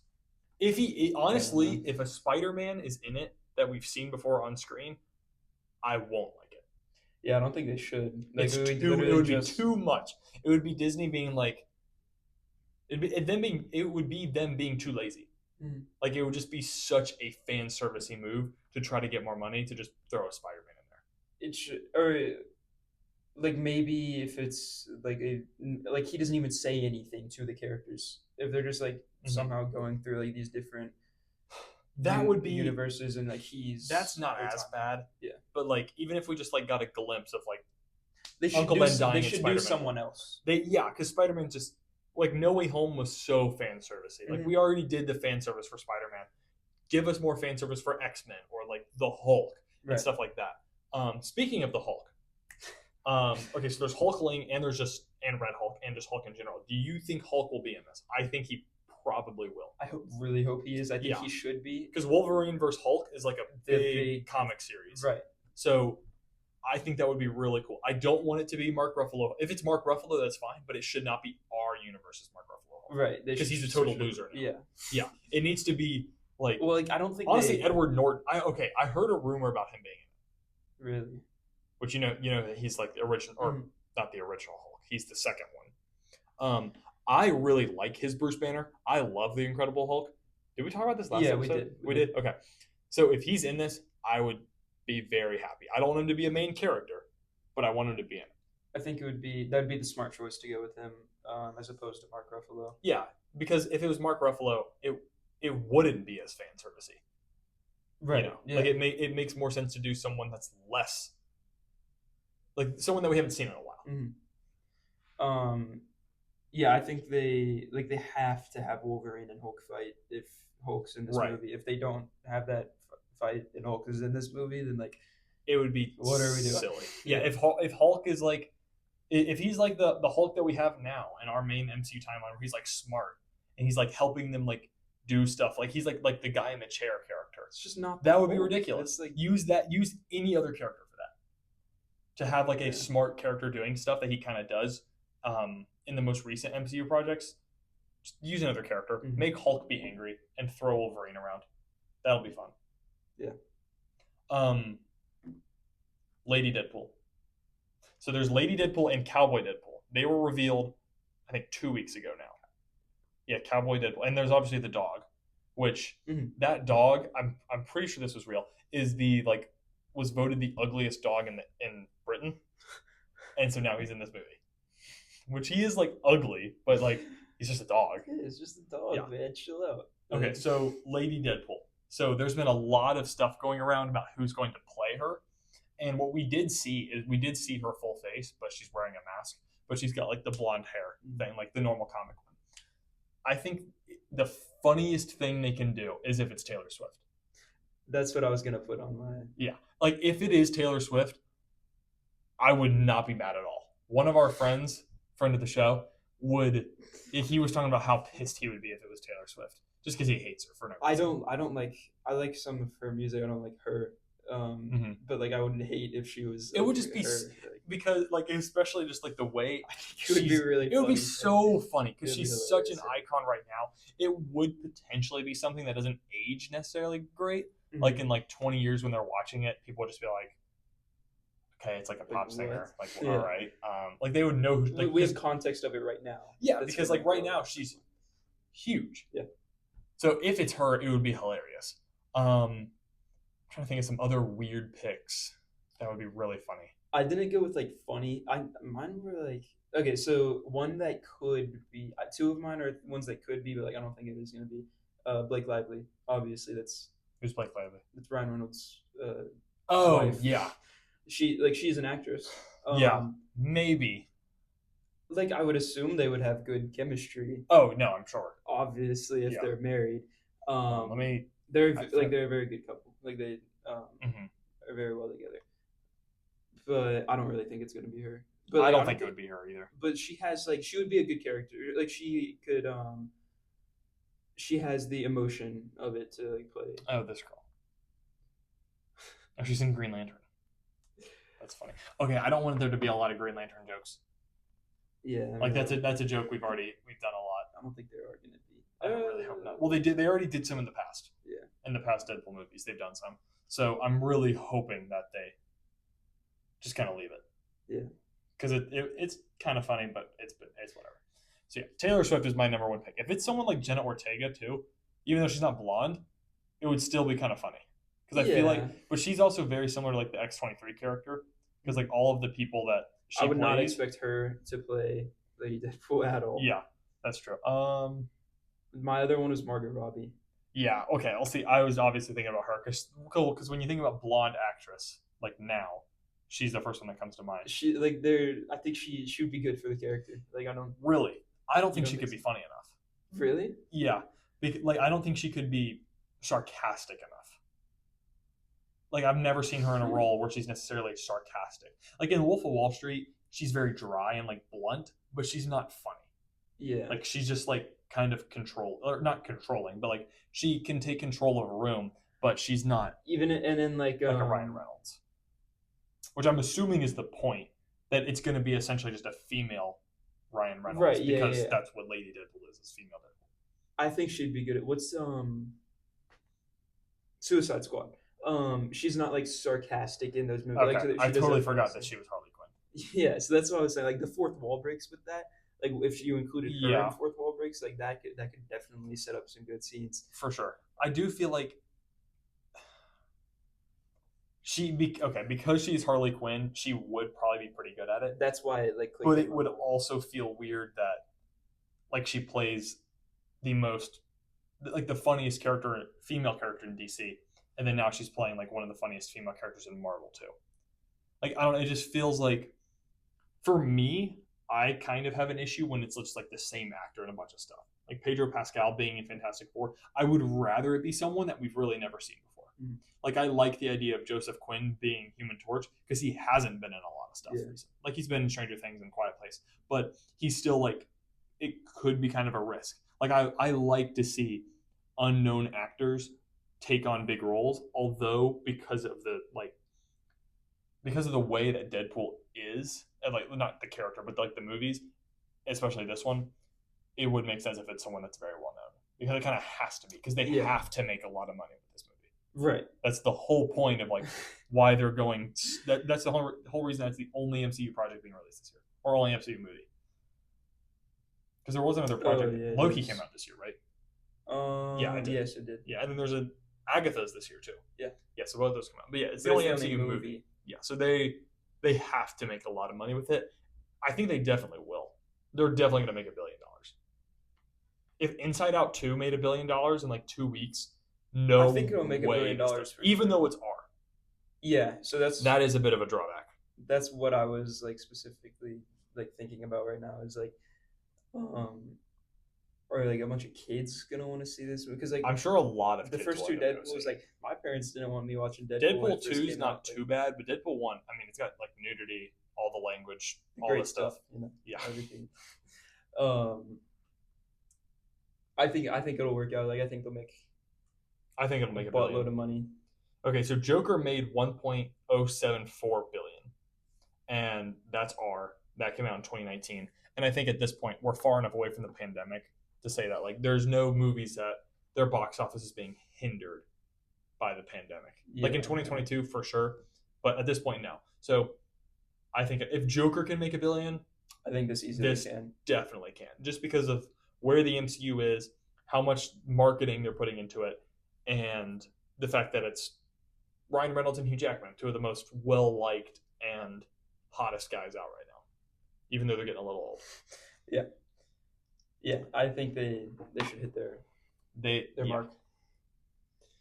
If a Spider-Man is in it that we've seen before on screen, I won't like it. Yeah, I don't think they should. Like, it would be too much. It would be Disney being like, it would be them being too lazy. Like it would just be such a fan servicey move to try to get more money to just throw a Spider-Man in there. It should, or like maybe if it's like he doesn't even say anything to the characters. If they're just like somehow going through like these different would be universes and like that's not as bad. Yeah. But like even if we just like got a glimpse of like Uncle Ben dying, they should do someone else. Because Spider-Man just like No Way Home was so fan servicey. Like we already did the fan service for Spider-Man. Give us more fan service for X-Men or like the Hulk and stuff like that. Speaking of the Hulk, okay, so there's Hulkling and and Red Hulk and just Hulk in general. Do you think Hulk will be in this? I think he probably will. really hope he is. I think Yeah. he should be. Because Wolverine versus Hulk is like a The big comic series. Right. So I think that would be really cool. I don't want it to be Mark Ruffalo. If it's Mark Ruffalo, that's fine, but it should not be our universe's Mark Ruffalo. Right. Because he's a total loser now. Yeah. Yeah. It needs to be like. Well, like I don't think honestly, Edward Norton. I heard a rumor about him being in it. Really. Which he's like the original, or not the original Hulk. He's the second one. I really like his Bruce Banner. I love the Incredible Hulk. Did we talk about this last episode? Yeah, we did. We did. Okay. So if he's in this, I would be very happy. I don't want him to be a main character, but I want him to be in it. I think that'd be the smart choice to go with him, as opposed to Mark Ruffalo. Yeah, because if it was Mark Ruffalo, it wouldn't be as fan servicey. Right. Yeah. Like it makes more sense to do someone that's less, like someone that we haven't seen in a while. Mm-hmm. Yeah, I think they have to have Wolverine and Hulk fight if Hulk's in this movie. If they don't have that fight and Hulk is in this movie, then like it would be what are we doing? Silly. Yeah, if Hulk is like, if he's like the Hulk that we have now in our main MCU timeline, where he's like smart and he's like helping them like do stuff, like he's like the guy in the chair character. It's just not that would be ridiculous. It's like use any other character for that, to have like a smart character doing stuff that he kind of does. In the most recent MCU projects, just use another character, make Hulk be angry, and throw Wolverine around. That'll be fun. Yeah. Lady Deadpool. So there's Lady Deadpool and Cowboy Deadpool. They were revealed, I think, 2 weeks ago now. Yeah, Cowboy Deadpool, and there's obviously the dog, which that dog, I'm pretty sure this was real, is was voted the ugliest dog in Britain, and so now he's in this movie. Which he is like ugly, but like he's just a dog. It's just a dog, man. Chill out. Okay, so Lady Deadpool. So there's been a lot of stuff going around about who's going to play her, and what we did see her full face, but she's wearing a mask. But she's got like the blonde hair thing, like the normal comic one. I think the funniest thing they can do is if it's Taylor Swift. That's what I was gonna put on my. Yeah, like if it is Taylor Swift, I would not be mad at all. One of our friend of the show he was talking about how pissed he would be if it was Taylor Swift, just because he hates her for no reason. I like some of her music. I don't like her, but like I wouldn't hate if she was. It would just be because like, especially just like the way it would be really. It would be so funny because she's such an icon right now. It would potentially be something that doesn't age necessarily great. Like in like 20 years when they're watching it, people would just be like, okay, it's like a pop singer. Like, all right. Like they would know. We have context of it right now. Yeah, because like right now she's huge. Yeah. So if it's her, it would be hilarious. I'm trying to think of some other weird picks that would be really funny. I didn't go with like funny. Mine were like, okay, so one that could be, two of mine are ones that could be, but like I don't think it is going to be. Blake Lively, obviously who's Blake Lively? That's Ryan Reynolds' wife. Yeah. She's an actress. Yeah, maybe. Like I would assume they would have good chemistry. Oh no, I'm sure. Obviously, if they're married, they're a very good couple. Like they are very well together. But I don't really think it's gonna be her. But I don't think it would be her either. But she would be a good character. Like she could. She has the emotion of it to like play. Oh, this girl. Oh, she's in Green Lantern. That's funny. Okay, I don't want there to be a lot of Green Lantern jokes. Yeah, like that's a joke we've done a lot. I don't think there are going to be. I really hope not. Well, they already did some in the past. Yeah. In the past Deadpool movies, they've done some. So I'm really hoping that they just kind of leave it. Yeah. Because it's kind of funny, but it's whatever. So yeah, Taylor Swift is my number one pick. If it's someone like Jenna Ortega too, even though she's not blonde, it would still be kind of funny. Because I feel like, but she's also very similar to like the X-23 character. Because like all of the people that she plays, not expect her to play Lady Deadpool at all. Yeah, that's true. My other one was Margot Robbie. Yeah. Okay. I'll see. I was obviously thinking about her because when you think about blonde actress like now, she's the first one that comes to mind. I think she would be good for the character. Like I don't think she could be funny enough. Really? Yeah. Like I don't think she could be sarcastic enough. Like, I've never seen her in a role where she's necessarily sarcastic. Like, in Wolf of Wall Street, she's very dry and, like, blunt, but she's not funny. Yeah. Like, she's just, like, kind of control, or not controlling, but like she can take control of a room, but she's not Even and then like a Ryan Reynolds, which I'm assuming is the point, that it's going to be essentially just a female Ryan Reynolds, right, because that's what Lady Deadpool is female Deadpool. I think she'd be good at what's Suicide Squad. She's not like sarcastic in those movies. Okay, Like I she does totally other forgot things. that she was Harley Quinn. Yeah, so that's what I was saying. Like the fourth wall breaks with that. Like if you included her in Yeah, fourth wall breaks, like that could definitely set up some good scenes. for sure. I do feel like okay, because she's Harley Quinn, she would probably be pretty good at it. That's why it like clicked. But it would also feel weird that like she plays the most like the funniest character, female character in DC, and then now she's playing like one of the funniest female characters in Marvel too. Like I don't know, it just feels like, for me, I kind of have an issue when it's just like the same actor in a bunch of stuff. Like Pedro Pascal being in Fantastic Four, I would rather it be someone that we've really never seen before. Mm-hmm. Like I like the idea of Joseph Quinn being Human Torch because he hasn't been in a lot of stuff recently. Like he's been in Stranger Things and Quiet Place, but he's still like, it could be kind of a risk. Like I like to see unknown actors take on big roles, although because of the way that Deadpool is, and like not the character, but like the movies, especially this one, it would make sense if it's someone that's very well known, because it kind of has to be, because they have to make a lot of money with this movie. Right. That's the whole point of like why they're going. That's the whole reason that's the only MCU project being released this year, or only MCU movie. Because there was another project. Loki came out this year, right? Yeah, it did. Yes, it did. Yeah, and then there's a Agatha's this year too. Yeah. Yeah, so both of those come out. But yeah, it's the only MCU movie. Yeah, so they have to make a lot of money with it. I think they definitely will. They're definitely going to make $1 billion. If Inside Out 2 made $1 billion in like 2 weeks, I think it'll make $1 billion even though it's R. Yeah, so that is a bit of a drawback. That's what I was like specifically like thinking about right now, is like or like a bunch of kids gonna want to see this, because like I'm sure a lot of the kids first two Deadpools, like my parents didn't want me watching Deadpool. Deadpool 2 is not too bad, but Deadpool 1, I mean, it's got like nudity, all the language, all this stuff. You know, yeah, everything. I think it'll work out. Like I think it'll make a buttload of money. Okay, so Joker made 1.074 billion, and that's R. That came out in 2019. And I think at this point we're far enough away from the pandemic to say that like there's no movies that their box office is being hindered by the pandemic. Yeah. Like in 2022 for sure, but at this point no. So I think if Joker can make $1 billion, I think this definitely can, just because of where the MCU is, how much marketing they're putting into it, and the fact that it's Ryan Reynolds and Hugh Jackman, two of the most well-liked and hottest guys out right now, even though they're getting a little old. Yeah, I think they should hit their mark.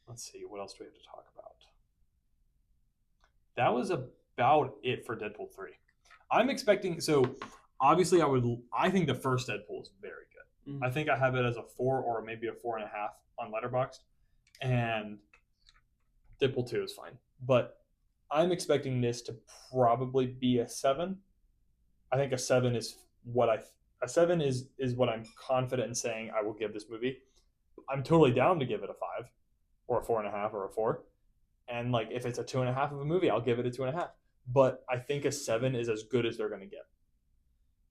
Let's see, what else do we have to talk about? That was about it for Deadpool 3. I'm expecting, so obviously I think the first Deadpool is very good. Mm-hmm. I think I have it as a 4 or maybe a 4.5 on Letterboxd, and Deadpool 2 is fine. But I'm expecting this to probably be a 7. I think a 7 is what I'm confident in saying I will give this movie. I'm totally down to give it a 5 or a 4.5 or a 4. And like if it's a 2.5 of a movie, I'll give it a 2.5. But I think a 7 is as good as they're going to get.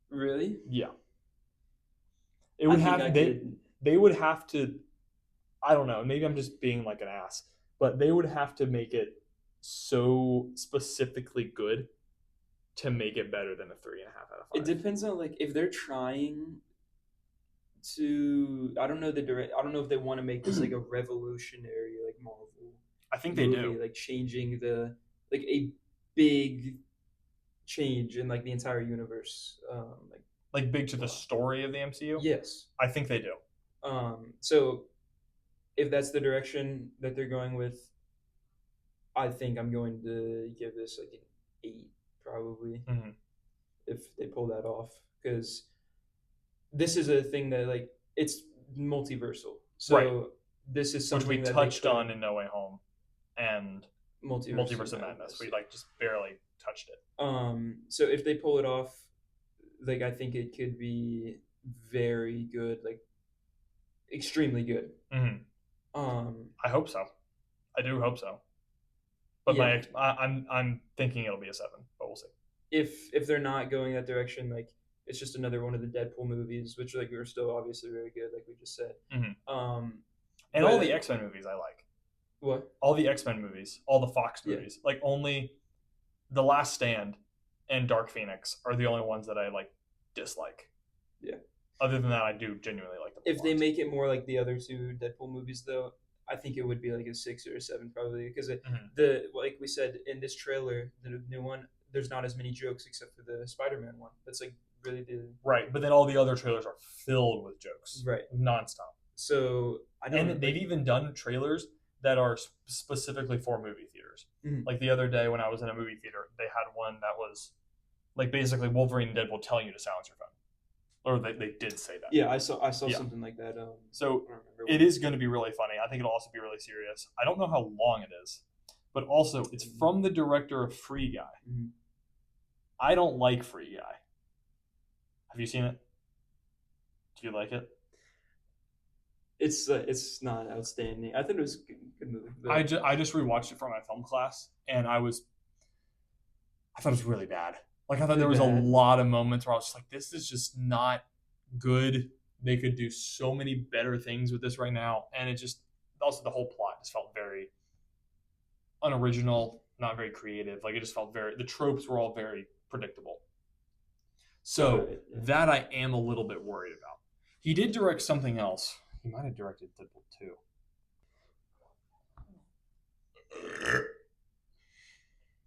Really? Yeah. It would they would have to, I don't know, maybe I'm just being like an ass, but they would have to make it so specifically good to make it better than a 3.5 out of 5. It depends on like if they're trying to, I don't know if they want to make this like a revolutionary like Marvel. I think they do. Like changing like a big change in like the entire universe. Like big to the story of the MCU? Yes. I think they do. So if that's the direction that they're going with, I think I'm going to give this like an 8 probably, if they pull that off, because this is a thing that like it's multiversal. So this is something which we touched on in No Way Home and Multiverse of Madness. We like just barely touched it. So if they pull it off, like I think it could be very good. Like extremely good. Mm-hmm. I hope so. I do hope so. But Yeah. I'm thinking it'll be a 7, but we'll see. If they're not going that direction, like it's just another one of the Deadpool movies, which like are still obviously very good, like we just said. Mm-hmm. Um, And but all the X-Men movies I like. what? All the X-Men movies, all the Fox Yeah. movies. Like only The Last Stand and Dark Phoenix are the only ones that I like dislike. Yeah. Other than that, I do genuinely like them. If they make it more like the other two Deadpool movies, though, I think it would be like a 6 or a 7 probably because the like we said in this trailer, the new one, there's not as many jokes except for the Spider-Man one. That's like really the right. But then all the other trailers are filled with jokes, right, nonstop. So I don't. And they've even done trailers that are specifically for movie theaters. Mm-hmm. Like the other day when I was in a movie theater, they had one that was like basically Wolverine and Deadpool telling you to silence your phone. Or they did say that. Yeah, I saw something like that. So it is going to be really funny. I think it'll also be really serious. I don't know how long it is, but also it's from the director of Free Guy. Mm-hmm. I don't like Free Guy. Have you seen it? Do you like it? It's not outstanding. I thought it was a good movie. But I just rewatched it for my film class, and I thought it was really bad. Like I thought there was a lot of moments where I was just like, this is just not good. They could do so many better things with this right now, and it just also the whole plot just felt very unoriginal, not very creative. Like it just felt the tropes were all very predictable. So that I am a little bit worried about. He did direct something else. He might have directed Deadpool 2.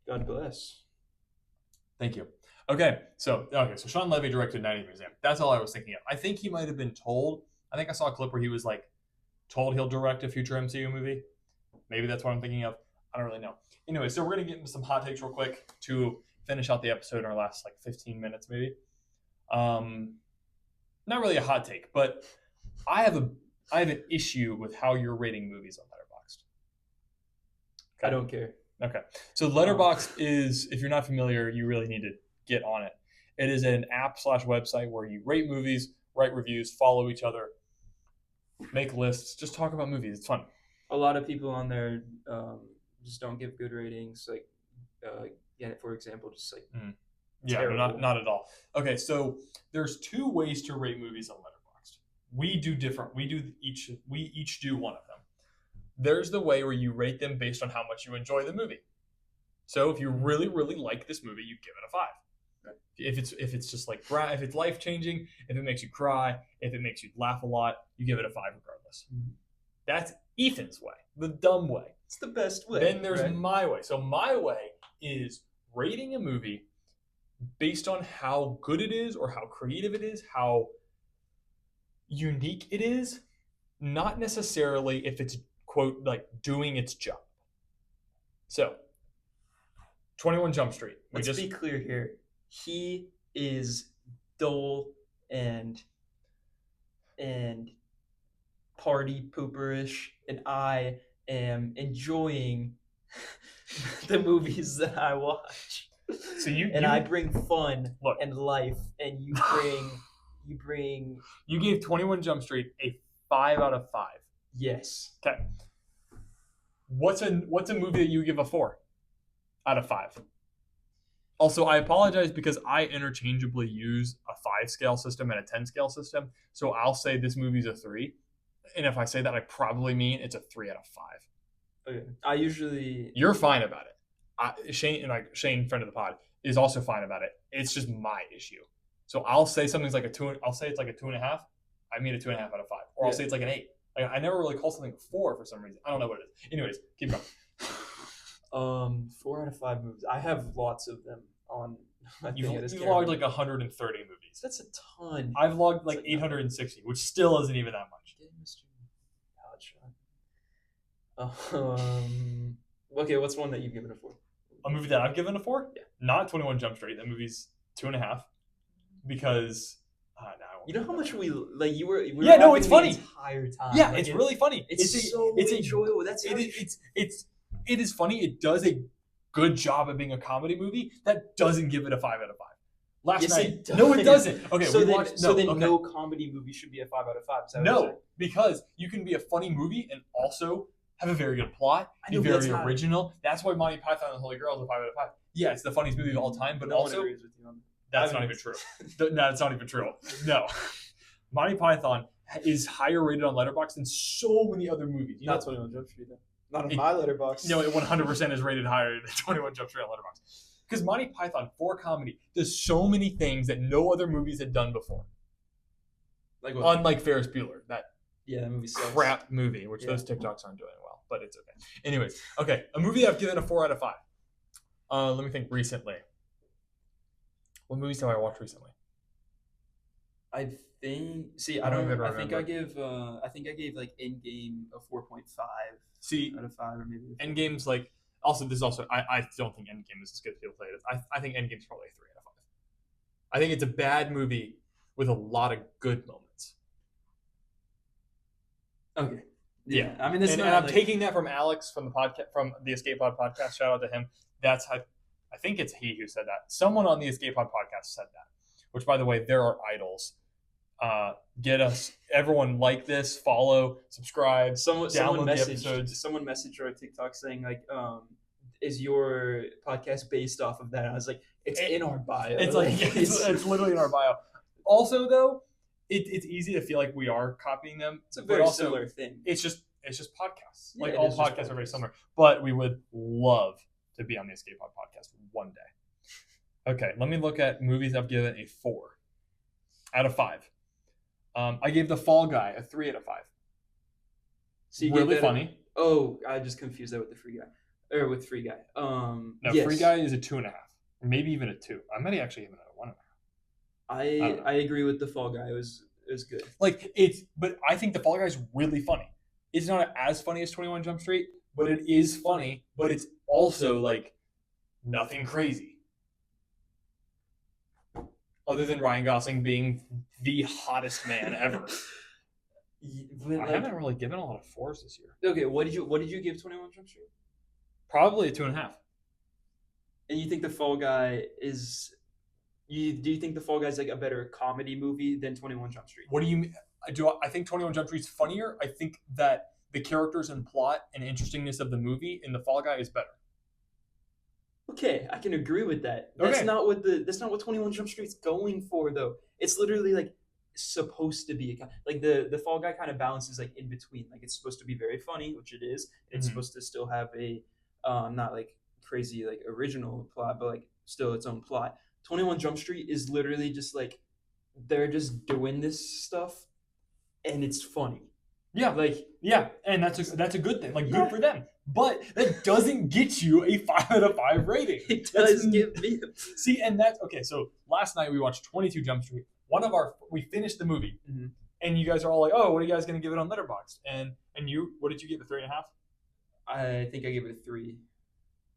God bless. Thank you. Okay, so Sean Levy directed 90 Museum. That's all I was thinking of. I think he might have been told. I think I saw a clip where he was like told he'll direct a future MCU movie. Maybe that's what I'm thinking of. I don't really know. Anyway, so we're gonna get into some hot takes real quick to finish out the episode in our last like 15 minutes, maybe. Not really a hot take, but I have an issue with how you're rating movies on Letterboxd. Okay. I don't care. Okay. So Letterboxd is, if you're not familiar, you really need to get on it. It is an app/website where you rate movies, write reviews, follow each other, make lists, just talk about movies. It's fun. A lot of people on there just don't give good ratings. Like, for example, just like yeah, no, not at all. Okay, so there's 2 ways to rate movies on Letterboxd. We do different. We each do one of them. There's the way where you rate them based on how much you enjoy the movie. So if you really, really like this movie, you give it a 5. Right. If it's just like if it's life changing, if it makes you cry, if it makes you laugh a lot, you give it a 5 regardless. Mm-hmm. That's Ethan's way, the dumb way. It's the best way. Then there's my way. So my way is rating a movie based on how good it is or how creative it is, how unique it is, not necessarily if it's quote like doing its job. So 21 Jump Street. Let's be clear here. He is dull and party pooperish, and I am enjoying the movies that I watch. So I bring fun and life, and you bring. You gave 21 Jump Street a 5 out of 5. Yes. Okay. What's a movie that you give a 4 out of 5? Also, I apologize because I interchangeably use a 5 scale system and a 10 scale system. So I'll say this movie's a 3. And if I say that, I probably mean it's a 3 out of 5. Okay. You're fine about it. Shane, friend of the pod, is also fine about it. It's just my issue. So I'll say something's like a 2. I'll say it's like a 2.5. I mean a 2.5 out of 5. Or I'll say it's like an 8. Like, I never really call something a 4 for some reason. I don't know what it is. Anyways, keep going. 4 out of 5 movies. I have lots of them on. You've logged like 130 movies. That's a ton. I've logged like 860, which still isn't even that much. Okay, what's one that you've given a 4? A movie that I've given a 4? Yeah. Not 21 Jump Street. That movie's 2.5 because. You know how much we like you were. Yeah, no, it's funny. The entire time. Yeah, like, it's really funny. It's so enjoyable. It is funny. It does a good job at being a comedy movie that doesn't give it a 5 out of 5. Last Yes, night. it does. No, it doesn't. Okay, So we then, watched. so No, then okay. no comedy movie should be a 5 out of 5. Is that what you're No, saying? because you can be a funny movie and also have a very good plot, I be know, but very that's not- original. That's why Monty Python and the Holy Grail is a 5 out of 5. Yeah, it's the funniest movie of all time, but No one also agrees with you on that. that's I not mean- even true. No, that's not even true. No, Monty Python is higher rated on Letterboxd than so many other movies. You Not know, 21 Jump Street, though. Not on It- my letterbox. no, it 100% is rated higher than 21 Jump Street on Letterboxd. Because Monty Python, for comedy, does so many things that no other movies had done before. Like what? Unlike Ferris Bueller, that Yeah, that movie sucks. crap movie, which Yeah. those TikToks aren't doing well, but it's okay. Anyways, okay, a movie I've given a 4 out of 5. Let me think. Recently, what movies have I watched recently? I think. See, I I don't don't. even I think I remember. give. I think I gave like Endgame a 4.5 See, out of 5, or maybe. A 4. Endgame's like also. This is also. I don't think Endgame is as good as people play it. I think Endgame's probably a 3 out of 5. I think it's a bad movie with a lot of good moments. Okay. Yeah. I mean, it's And not. I'm like, taking that from Alex from the podcast from the Escape Pod podcast. Shout out to him. That's how. I think it's he who said that. Someone on the Escape Pod podcast said that. Which, by the way, there are idols. Get us everyone like this, follow, subscribe, someone download the messaged. episodes. Someone messaged our TikTok saying like, "Is your podcast based off of that?" And I was like, "It's in our bio." It's like it's literally in our bio. Also, though, it's easy to feel like we are copying them. It's a but very also, similar thing. It's just podcasts. Yeah, Like it all is just podcasts are very podcasts. similar. But we would love to be on the Escape Pod podcast one day. Okay, let me look at movies I've given a 4 out of 5. I gave The Fall Guy a 3 out of 5. So you gave Really that a- funny. Oh, I just confused that with the Free Guy, or with Free Guy. No, Yes. Free Guy is a 2.5, or maybe even a 2. I might actually give it a 1.5. don't know. I agree with the Fall Guy. It was good. Like but I think The Fall Guy is really funny. It's not as funny as 21 Jump Street, but it is funny. But it's also like nothing crazy. Other than Ryan Gosling being the hottest man ever. But, I haven't really given a lot of 4s this year. Okay, what did you give 21 Jump Street? Probably a 2.5. And you think the Fall Guy is? Do you think the Fall Guy is like a better comedy movie than 21 Jump Street? What do you mean? I think 21 Jump Street's funnier. I think that the characters and plot and interestingness of the movie in The Fall Guy is better. Okay, I can agree with that. That's Okay. not what 21 Jump Street's going for though. It's literally like supposed to be like the Fall Guy kind of balances like in between. Like it's supposed to be very funny, which it is. It's Mhm. supposed to still have a not like crazy like original plot, but like still its own plot. 21 Jump Street is literally just like they're just doing this stuff and it's funny. Yeah, Like yeah, and that's a good thing. Like Yeah. good for them. But that doesn't get you a 5 out of 5 rating. it That's- does give me See, and that's okay. So last night we watched 22 Jump Street. We finished the movie, Mhm. and you guys are all like, "Oh, what are you guys going to give it on Letterboxd?" And you, what did you give it? 3.5. I think I gave it a 3.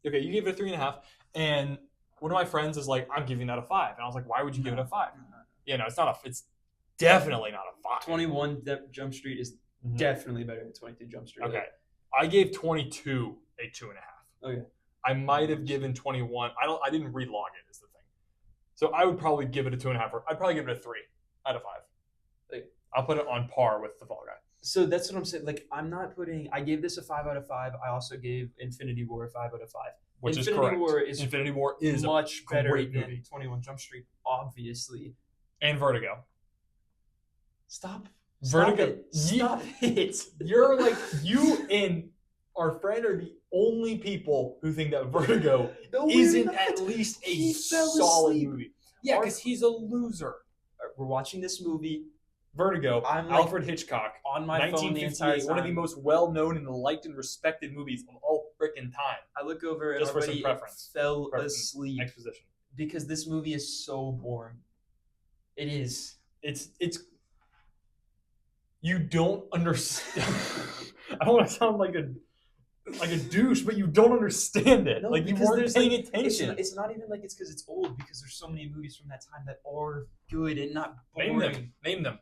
Okay, you gave it a 3.5, and one of my friends is like, "I'm giving that a 5," and I was like, "Why would you give it a 5?" Yeah, no, it's not a. It's definitely not a 5. 21 Jump Street is Mhm. definitely better than 22 Jump Street. Okay, I gave 22 a 2.5. Okay. I might have given 21. I didn't relog it. Is the thing. So I would probably give it a 2.5. Or I'd probably give it a 3 out of 5. Okay. I'll put it on par with The Fall Guy. So that's what I'm saying. Like, I'm not putting. I gave this a 5 out of 5. I also gave Infinity War a 5 out of 5. Which Infinity is correct. War is Infinity War is much better great than movie. 21 Jump Street, obviously. and Vertigo. Stop. Vertigo. Stop it. You're like you and our friend are the only people who think that Vertigo No, we're isn't not. at least a He fell solid asleep. movie. Yeah, Our- because he's a loser. We're watching this movie Vertigo. I'm like- Alfred Hitchcock. on my phone the entire 1958, time. one of the most well-known and liked and respected movies of all frickin' time. I look over and Just for some already preference. fell Preference. asleep Exposition. because this movie is so boring. It is. It's you don't understand. I don't want to sound like a douche, but you don't understand it. No, like you because weren't there's, paying like, attention. It's not even like it's because it's old, because there's so many movies from that time that are good and not Name boring. them. Name them.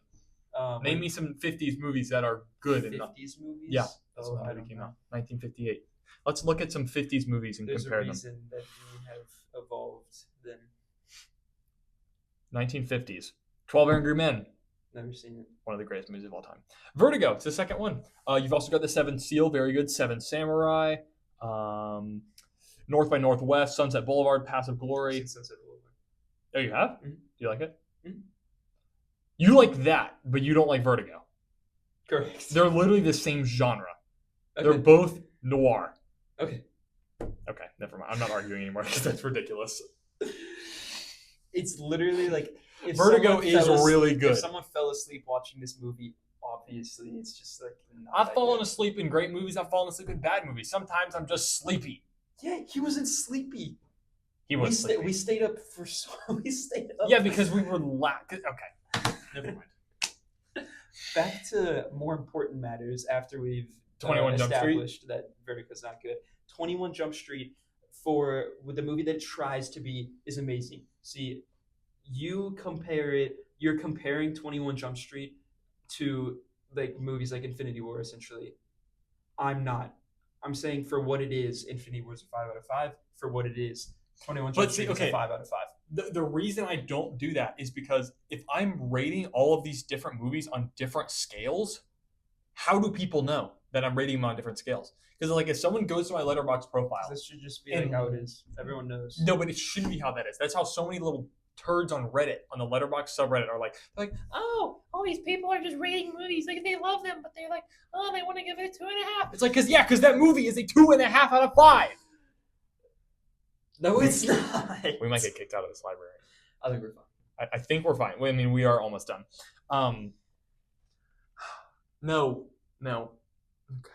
Um, Name me some 50s movies that are good and not. 50s movies. Yeah, that's Oh, when I movie don't came know. out. 1958. Let's look at some 50s movies and There's compare a them. reason that we have evolved then. 1950s. 12 Angry Men. Never seen it. One of the greatest movies of all time. Vertigo. It's the second one. You've also got The Seventh Seal. Very good. Seven Samurai. Um, North by Northwest. Sunset Boulevard. Path of Glory. Sunset Boulevard. Oh, you have? Mm-hmm. Do you like it? Mm-hmm. You like that, but you don't like Vertigo. Correct. They're literally the same genre. Okay. They're both noir. Okay. Okay, never mind. I'm not arguing anymore because that's ridiculous. It's literally like if Vertigo is really good. If someone fell asleep watching this movie, obviously it's just like I've fallen asleep in great movies. I've fallen asleep in bad movies. Sometimes I'm just sleepy. Yeah, he wasn't sleepy. He was sleepy. We stayed up for we stayed up. Yeah, because we were Okay, never mind. Back to more important matters after we've 21 Jump Street? established that Vertigo's not good. 21 Jump Street, with the movie that it tries to be, is amazing. See, you're comparing 21 Jump Street to like movies like Infinity War, essentially. I'm not. I'm saying for what it is, Infinity War is a 5 out of 5. For what it is, 21 Jump Street is a 5 out of 5. The reason I don't do that is because if I'm rating all of these different movies on different scales, how do people know that I'm rating them on different scales? Because like if someone goes to my Letterboxd profile, this should just be like how it is. Everyone knows. No, but it shouldn't be how that is. That's how so many little turds on Reddit, on the Letterboxd subreddit, are like, oh, all these people are just rating movies like they love them, but they're like, oh, they want to give it a 2.5. It's like, because that movie is a 2.5 out of 5. No, it's not. We might get kicked out of this library. I think we're fine. I think we're fine. I mean, we are almost done. No. Okay.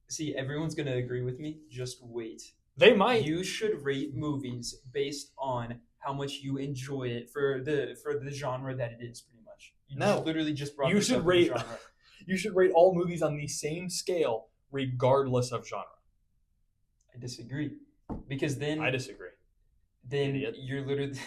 See, everyone's gonna agree with me. Just wait. They might. You should rate movies based on how much you enjoy it for the genre that it is, pretty much. You literally just brought. You should rate. You should rate all movies on the same scale, regardless of genre. I disagree, because then I disagree. Then Idiot. You're literally.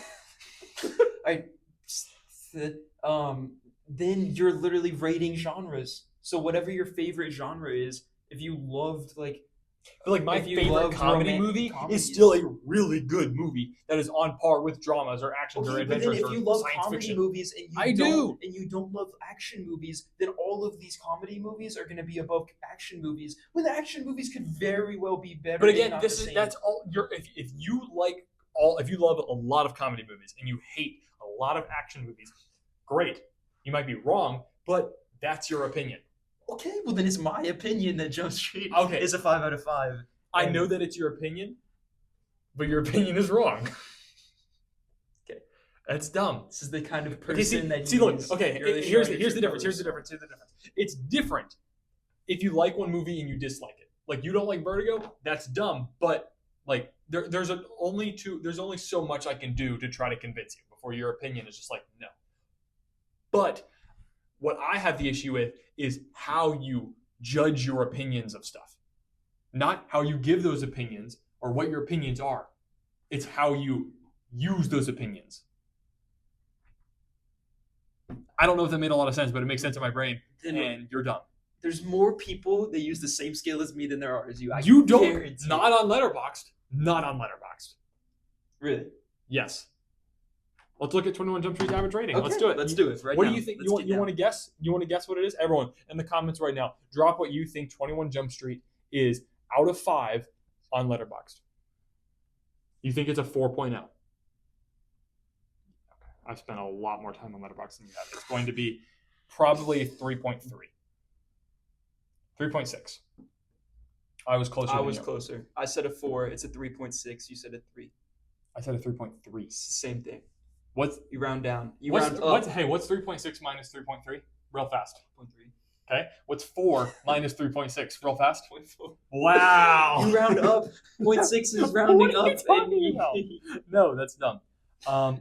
Then you're literally rating genres. So whatever your favorite genre is, if you loved my favorite comedy movie is still a really good movie that is on par with dramas or actions or adventures if you love science comedy fiction. Movies and you don't love action movies, then all of these comedy movies are going to be above action movies. When the action movies could very well be better. But again, that's all. If you love a lot of comedy movies and you hate a lot of action movies, great. You might be wrong, but that's your opinion. Okay, well then it's my opinion that Jump Street is a 5 out of 5. I know that it's your opinion, but your opinion is wrong. Okay, that's dumb. This is the kind of person here's the difference. Here's the difference. It's different if you like one movie and you dislike it. Like you don't like Vertigo, that's dumb. But like there's only so much I can do to try to convince you before your opinion is just like no. But what I have the issue with is how you judge your opinions of stuff. Not how you give those opinions or what your opinions are. It's how you use those opinions. I don't know if that made a lot of sense, but it makes sense in my brain, and you're dumb. There's more people that use the same scale as me than there are as you. You don't. Not on Letterboxd. Not on Letterboxd. Really? Yes. Let's look at 21 Jump Street's average rating. Okay, let's do it. Let's do it right now. What do you think? You want to guess? You want to guess what it is? Everyone in the comments right now, drop what you think 21 Jump Street is out of 5 on Letterboxd. You think it's a 4.0? Okay. I've spent a lot more time on Letterboxd than you have. It's going to be probably 3.3. 3.6. I was closer. I was closer. I said a 4. It's a 3.6. You said a 3. I said a 3.3. It's the same thing. What's you round down? You what's, round what's, up. Hey, what's 3.6 minus 3.3? Real fast. 0.3. Okay. What's 4 minus 3.6? Real fast. 0.4. Wow. You round up. 0.6 is rounding up. No, that's dumb.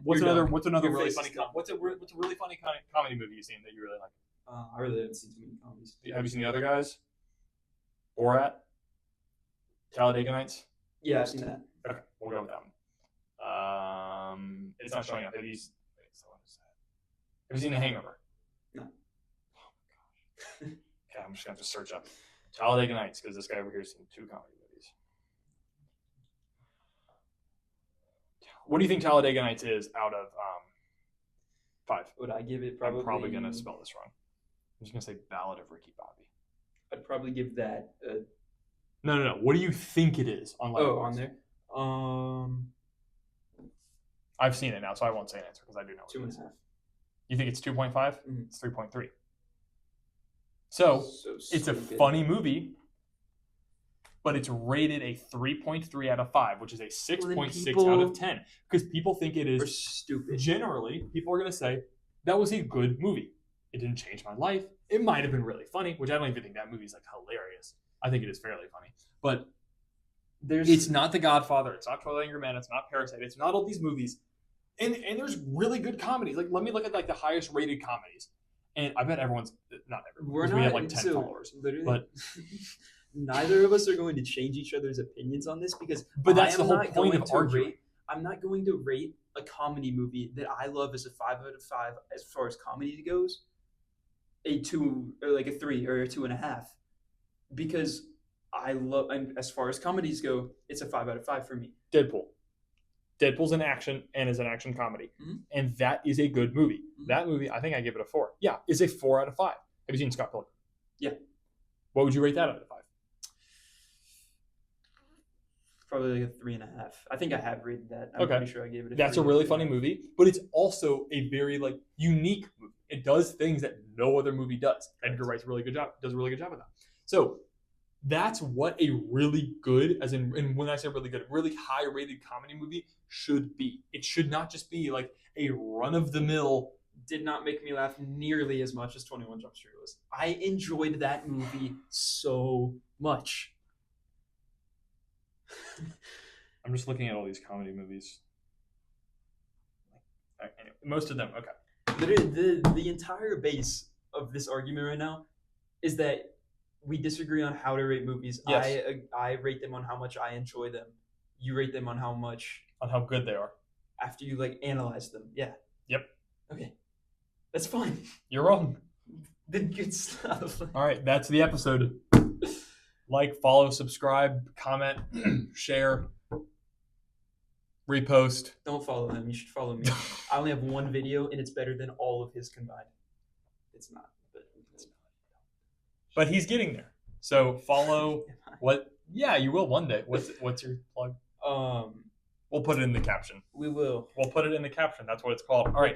What's another Your really face funny? is dumb. What's a really funny comedy movie you've seen that you really like? I really haven't seen too many comedies. Have you seen the other guys? Borat. Talladega Nights. Yeah, I've seen that. Okay, we'll go with that one. It's not showing up. Have you seen The Hangover? No. Oh my gosh. Okay, I'm just gonna have to search up Talladega Nights because this guy over here has seen 2 comedy movies. What do you think Talladega Nights is out of 5. Would I give it probably? I'm probably gonna spell this wrong. I'm just gonna say Ballad of Ricky Bobby. I'd probably give that a No. What do you think it is on Letterboxd? on there. I've seen it now, so I won't say an answer because I do know. 2.5. You think it's 2.5? Mhm. It's 3.3. So it's a stupid. funny movie, but it's rated a 3.3 out of 5, which is a 6.6 out of 10. Because people think it We're is. stupid. Generally, people are going to say, that was a good movie. It didn't change my life. It might have been really funny, which I don't even think that movie's like hilarious. I think it is fairly funny. But it's not The Godfather. It's not 12 Angry Men. It's not Parasite. It's not all these movies. And there's really good comedies. Like, let me look at like the highest rated comedies. And I bet everyone's, not everyone, because we have like 10 followers. Literally, But neither of us are going to change each other's opinions on this because that's the I am whole not point going of to arguing. rate. I'm not going to rate a comedy movie that I love as a 5 out of 5 as far as comedy goes, a 2 or like a 3 or a 2.5, because I love. And as far as comedies go, it's a 5 out of 5 for me. Deadpool's an action and is an action comedy. Mm-hmm. And that is a good movie. Mm-hmm. That movie, I think I give it a 4. Yeah, is a 4 out of 5. Have you seen Scott Pilgrim? Yeah. What would you rate that out of 5? Probably like a 3.5. I think I have rated that. I'm pretty sure I gave it a 3. That's a really funny movie, but it's also a very like unique movie. It does things that no other movie does. Edgar Wright's does a really good job with that. So that's what a really good, as in, and when I say really good, really high rated comedy movie should be. It should not just be like a run of the mill. Did not make me laugh nearly as much as 21 Jump Street was. I enjoyed that movie so much. I'm just looking at all these comedy movies. Anyway, most of them, okay. The entire base of this argument right now is that we disagree on how to rate movies. Yes. I rate them on how much I enjoy them. You rate them on how good they are after you like analyze them. Yeah. Yep. Okay. That's fine. You're wrong. Then good stuff. All right, that's the episode. Like, follow, subscribe, comment, share, repost. Don't follow him. You should follow me. I only have one video, and it's better than all of his combined. It's not. But he's getting there. So follow what? Yeah, you will one day. What's your plug? We'll put it in the caption. We will. We'll put it in the caption. That's what it's called. All right.